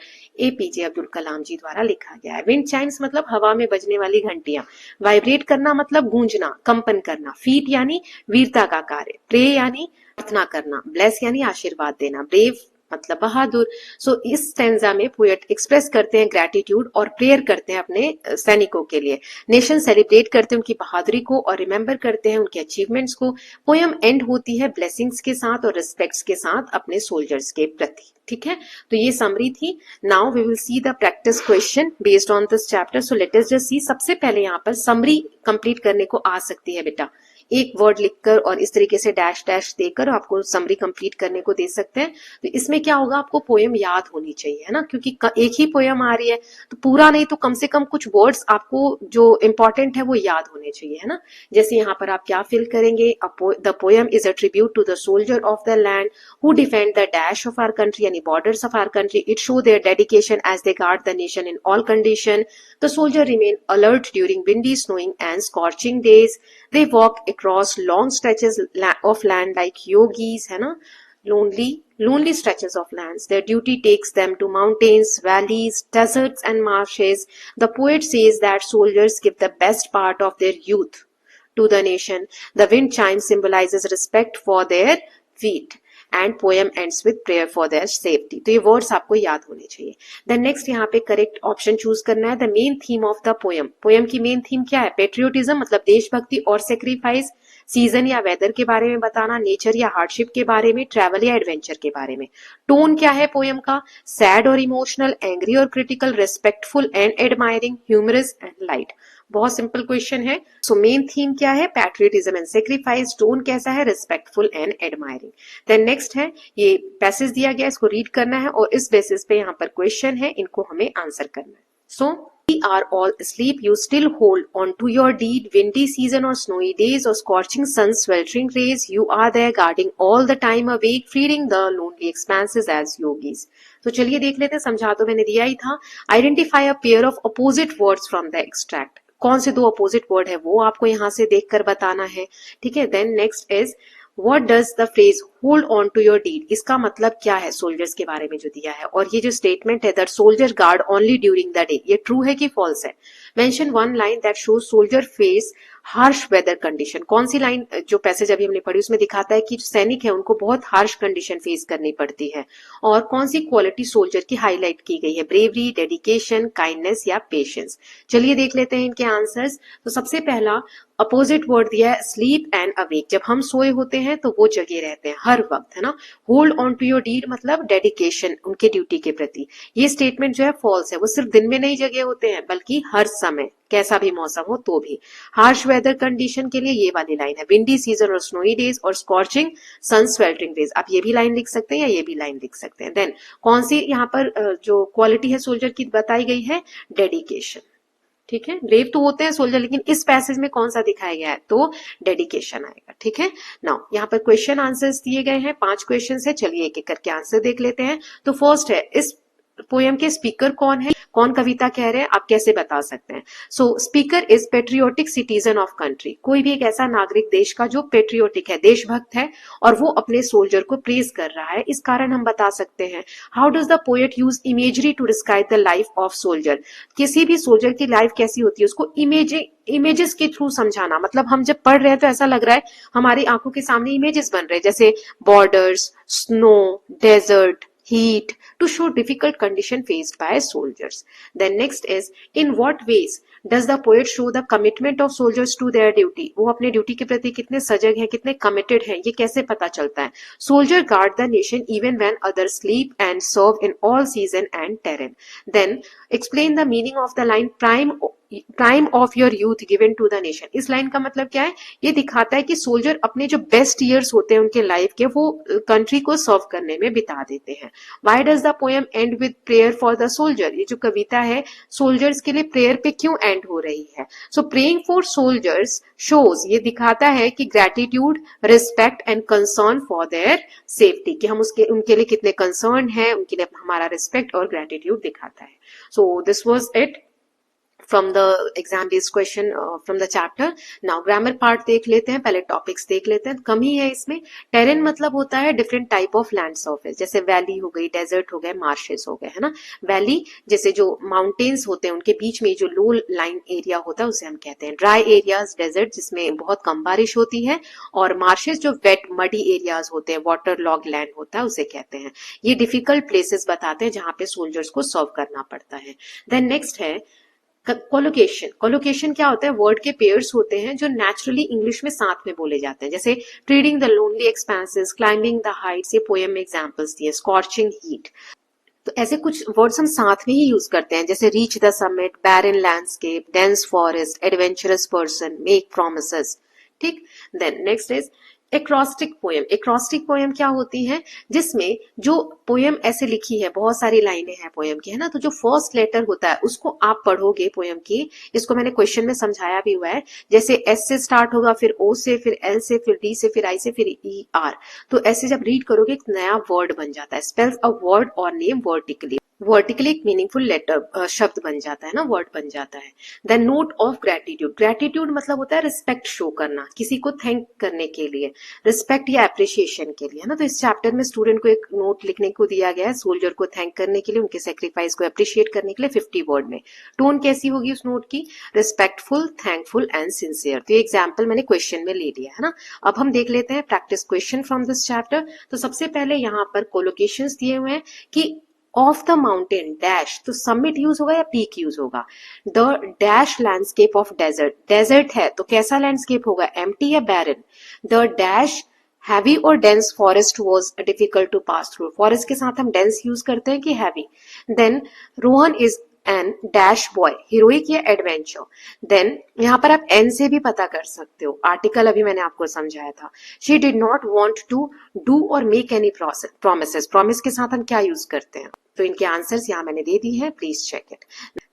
APJ Abdul Kalam जी द्वारा लिखा गया है। Wind Chimes मतलब हवा में बजने वाली घंटियां, वाइब्रेट करना मतलब गूंजना, कंपन करना, फीट यानी वीरता का कार्य, प्रे यानी प्रार्थना करना, ब्लेस यानी आशीर्वाद देना, ब्रेव मतलब बहादुर। सो इस स्टेंजा में पोएट एक्सप्रेस करते हैं ग्रैटिट्यूड और प्रेयर करते हैं अपने सैनिकों के लिए। नेशन सेलिब्रेट करते हैं उनकी बहादुरी को और रिमेम्बर करते हैं उनके अचीवमेंट्स को। पोयम एंड होती है ब्लेसिंग्स के साथ और रिस्पेक्ट्स के साथ अपने सोल्जर्स के प्रति। ठीक है, तो ये समरी थी। Now we will see the practice question based on this chapter. So let us just see. सबसे पहले यहाँ पर समरी कंप्लीट करने को आ सकती है बेटा, एक वर्ड लिखकर और इस तरीके से डैश डैश देकर आपको समरी कंप्लीट करने को दे सकते हैं। तो इसमें क्या होगा, आपको पोयम याद होनी चाहिए, है ना, क्योंकि एक ही पोयम आ रही है तो पूरा नहीं तो कम से कम कुछ वर्ड्स आपको जो इंपॉर्टेंट है वो याद होने चाहिए, है ना। जैसे यहाँ पर आप क्या फिल करेंगे, the poem is a tribute to the soldier of the land who defend the dash of our country यानी borders of our country, it show their dedication as they guard the nation in all condition, the soldier remain alert during windy, snowing and and scorching days. They walk across long stretches of land like yogis, है ना, lonely stretches of lands. Their duty takes them to mountains, valleys, deserts and marshes. The poet says that soldiers give the best part of their youth to the nation. The wind chime symbolizes respect for their feet. And poem ends with prayer for their safety. तो ये words आपको याद होने चाहिए. Then next यहाँ पे correct option choose करना है. The main theme of the poem. Poem की मेन थीम क्या है? पेट्रियोटिज्म मतलब देशभक्ति और सेक्रीफाइस. सीजन या वेदर के बारे में बताना, नेचर या हार्डशिप के बारे में, ट्रैवल या एडवेंचर के बारे में. टोन क्या है पोएम का? सैड और इमोशनल, एंग्री और critical, respectful and admiring, humorous and light. बहुत सिंपल क्वेश्चन है. सो मेन थीम क्या है? Patriotism and sacrifice. टोन कैसा है? Respectful and admiring. Then next है, ये पैसेज दिया गया, इसको रीड करना है और इस बेसिस पे यहाँ पर क्वेश्चन है, इनको हमें आंसर करना है. सो we are all asleep, you still hold on to your deed. Windy season or snowy days or scorching sun's sweltering rays, you are there guarding all the time awake, feeding the lonely expanses as yogis. तो चलिए देख लेते हैं. समझा तो मैंने दिया ही था. Identify a pair of opposite words from the extract. कौन से दो अपोजिट वर्ड है वो आपको यहाँ से देखकर बताना है. ठीक है. Then next is What does the phrase hold on to your deed? इसका मतलब क्या है सोल्जर्स के बारे में जो दिया है. और ये जो स्टेटमेंट है that soldier guard only during the day, ये ट्रू है कि फॉल्स है. Mention one line that shows soldier face harsh weather condition. कौन सी लाइन जो पैसेज अभी हमने पढ़ी उसमें दिखाता है कि जो सैनिक है उनको बहुत हार्श कंडीशन फेस करनी पड़ती है. और कौन सी क्वालिटी सोल्जर की हाईलाइट की गई है? ब्रेवरी, डेडिकेशन, काइंडनेस या पेशेंस. चलिए देख लेते हैं इनके आंसर्स. तो सबसे पहला अपोजिट वर्ड दिया है स्लीप एंड अवेक. जब हम सोए होते हैं तो वो जगे रहते हैं हर वक्त, है ना. Hold on to your deed मतलब डेडिकेशन उनके ड्यूटी के प्रति. ये स्टेटमेंट जो है फॉल्स है. वो सिर्फ दिन में नहीं जगे होते हैं बल्कि हर समय, कैसा भी मौसम हो तो भी. हार्श वेदर कंडीशन के लिए ये वाली लाइन है. विंडी सीजन और स्नोई डेज और स्कॉर्चिंग सन स्वेल्टरिंग डेज. आप ये भी लाइन लिख सकते हैं या ये भी लाइन लिख सकते हैं. देन कौन सी यहाँ पर जो क्वालिटी है सोल्जर की बताई गई है? डेडिकेशन. ठीक है. ब्रेव तो होते हैं सोल्जर, लेकिन इस पैसेज में कौन सा दिखाया गया है? तो डेडिकेशन आएगा. ठीक है. नाउ यहाँ पर क्वेश्चन आंसर्स दिए गए हैं. 5 क्वेश्चन है. चलिए एक एक करके आंसर देख लेते हैं. तो फर्स्ट है, इस पोएम के स्पीकर कौन है? कौन कविता कह रहे हैं? आप कैसे बता सकते हैं? सो speaker is patriotic citizen of country. कोई भी एक ऐसा नागरिक देश का जो पेट्रियोटिक है, देशभक्त है और वो अपने सोल्जर को प्रेज कर रहा है. इस कारण हम बता सकते हैं. How does the poet use imagery to describe the life of soldier. किसी भी सोल्जर की लाइफ कैसी होती है उसको इमेजेस के थ्रू समझाना. मतलब हम जब पढ़ रहे हैं तो ऐसा लग रहा है हमारी आंखों के सामने इमेजेस बन रहे हैं, जैसे borders, snow, desert, heat, to show difficult condition faced by soldiers. Then next is, in what ways does the poet show the commitment of soldiers to their duty? वो अपने ड्यूटी के प्रति कितने सजग हैं, कितने कमिटेड हैं, ये कैसे पता चलता है? Soldier guard the nation even when others sleep and serve in all season and terrain. Then explain the meaning of the line prime of your youth given to the nation. इस line का मतलब क्या है? ये दिखाता है कि soldier अपने जो बेस्ट ईयर्स होते हैं उनके लाइफ के वो कंट्री को सर्व करने में बिता देते हैं. Why does the poem and with prayer for the soldier. ये जो कविता है सोल्जर्स के लिए प्रेयर पे क्यों एंड हो रही है? सो प्रेइंग फॉर सोल्जर्स शोज, ये दिखाता है कि gratitude, respect and concern for their safety, कि हम उनके लिए कितने कंसर्न है, उनके लिए हमारा रिस्पेक्ट और ग्रेटिट्यूड दिखाता है. So this was it from the exam based question from the chapter. Now grammar part देख लेते हैं. पहले टॉपिक्स देख लेते हैं. कम ही है इसमें. टेरेन मतलब होता है different type of land surface, जैसे वैली हो गई, डेजर्ट हो गए, मार्शेस हो गए, है ना. वैली जैसे जो माउंटेन्स होते हैं उनके बीच में जो लो लाइन एरिया होता है उसे हम कहते हैं. ड्राई एरियाज डेजर्ट जिसमें बहुत कम बारिश होती है, और मार्शेस जो वेट मडी एरियाज होते हैं, वाटर लॉग लैंड होता है उसे कहते हैं. ये डिफिकल्ट प्लेसेस बताते हैं जहां पे सोल्जर्स को सर्व करना पड़ता है. देन नेक्स्ट है कोलोकेशन. कोलोकेशन क्या होता है? वर्ड के पेयर्स होते हैं जो नेचुरली इंग्लिश में साथ में बोले जाते हैं, जैसे treading the lonely expanses, climbing the heights. ये पोएम में एग्जांपल्स दिए. Scorching heat. तो ऐसे कुछ वर्ड्स हम साथ में ही यूज करते हैं, जैसे reach the summit, barren landscape, dense forest, adventurous person, make promises. ठीक. Then next is acrostic poem. Acrostic poem क्या होती है? जिसमें जो पोएम ऐसे लिखी है, बहुत सारी लाइनें हैं पोएम की, है ना. तो जो फर्स्ट लेटर होता है उसको आप पढ़ोगे पोएम की. इसको मैंने क्वेश्चन में समझाया भी हुआ है. जैसे एस से स्टार्ट होगा, फिर ओ से, फिर एल से, फिर डी से, फिर आई से, फिर ई आर. तो ऐसे जब रीड करोगे एक नया वर्ड बन जाता है. स्पेल्स अ वर्ड और नेम वर्टिकली. वर्टिकली एक मीनिंगफुल लेटर शब्द बन जाता है ना, वर्ड बन जाता है। Then note of gratitude, gratitude मतलब होता है रिस्पेक्ट शो करना, किसी को थैंक करने के लिए, रिस्पेक्ट या अप्रिसिएशन के लिए, है ना। तो इस चैप्टर में स्टूडेंट को एक नोट लिखने को दिया गया है सोल्जर को थैंक करने के लिए, उनके सेक्रीफाइस को अप्रिशिएट करने के लिए 50 वर्ड में। टोन कैसी होगी उस नोट की, रिस्पेक्टफुल, थैंकफुल एंड सिंसियर। तो ये एग्जाम्पल मैंने क्वेश्चन में ले लिया है ना। अब हम देख लेते हैं practice question from this chapter. तो सबसे पहले यहाँ पर कोलोकेशंस दिए हुए हैं कि ऑफ द माउंटेन डैश, तो समिट यूज होगा या पीक यूज होगा। The dash landscape of desert, desert है तो कैसा लैंडस्केप होगा, एम्प्टी या बैरन। द डैश हैवी और dense forest was difficult to pass through, forest के साथ हम डेंस यूज करते हैं कि heavy. Then Rohan is an dash boy, heroic या एडवेंचर। देन यहाँ पर आप एन से भी पता कर सकते हो, आर्टिकल अभी मैंने आपको समझाया था। She did not want to do और मेक एनी प्रोमिस, प्रॉमिस के साथ हम क्या यूज करते हैं। तो इनके आंसर्स यहाँ मैंने दे दी है, please check it.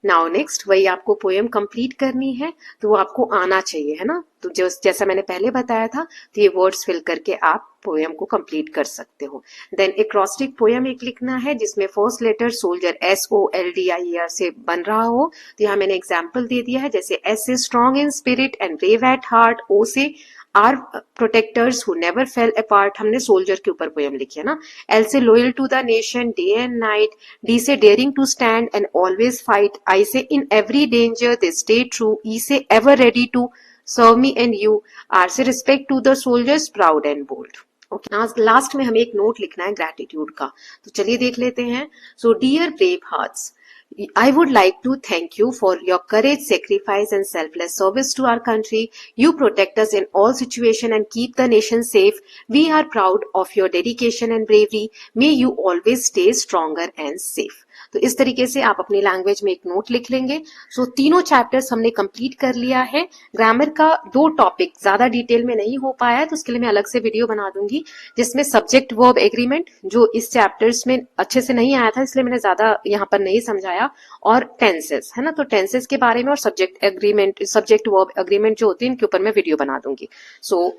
Now next, वही आपको पोएम कंप्लीट करनी है, तो वो आपको आना चाहिए, है ना। तो जैसा मैंने पहले बताया था, तो ये वर्ड्स फिल करके आप पोएम को कंप्लीट कर सकते हो। देन एक्रोस्टिक पोएम एक लिखना है जिसमें फर्स्ट लेटर सोल्जर SOLDIER से बन रहा हो। तो यहाँ मैंने एग्जाम्पल दे दिया है, जैसे S से strong in spirit and brave at heart, O से are protectors who never fail apart, हमने सोल्जर के ऊपर पोएम लिखी है ना। L से loyal to the nation day and night, D से daring to stand and always fight, I से in every danger they stay true, E से ever ready to serve me and you, R से respect to the soldiers proud and bold. Okay, last में हमें एक note लिखना है gratitude का, तो चलिए देख लेते हैं। So dear brave hearts, I would like to thank you for your courage, sacrifice and selfless service to our country. You protect us in all situations and keep the nation safe. We are proud of your dedication and bravery. May you always stay stronger and safe. तो इस तरीके से आप अपनी language में एक note लिख लेंगे। सो तीनों चैप्टर्स हमने कंप्लीट कर लिया है। ग्रामर का 2 टॉपिक ज्यादा डिटेल में नहीं हो पाया है, तो उसके लिए मैं अलग से वीडियो बना दूंगी, जिसमें सब्जेक्ट वर्ब एग्रीमेंट जो इस चैप्टर्स में अच्छे से नहीं आया था, इसलिए मैंने ज्यादा यहाँ पर नहीं समझाया, और टेंसेस, है ना। तो टेंसेस के बारे में और subject agreement, subject verb agreement जो होती है, इनके ऊपर मैं वीडियो बना दूंगी। सो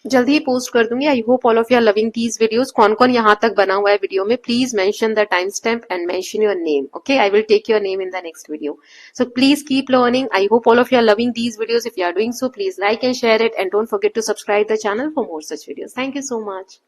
जल्दी ही पोस्ट कर दूंगी। I hope all of you are loving these videos. कौन कौन यहाँ तक बना हुआ है वीडियो में, please mention the time stamp and mention your name. Okay, I will take your name in the next video. So please keep learning. I hope all of you are loving these videos. If you are doing so, please like and share it, and don't forget to subscribe the channel for more such videos. Thank you so much.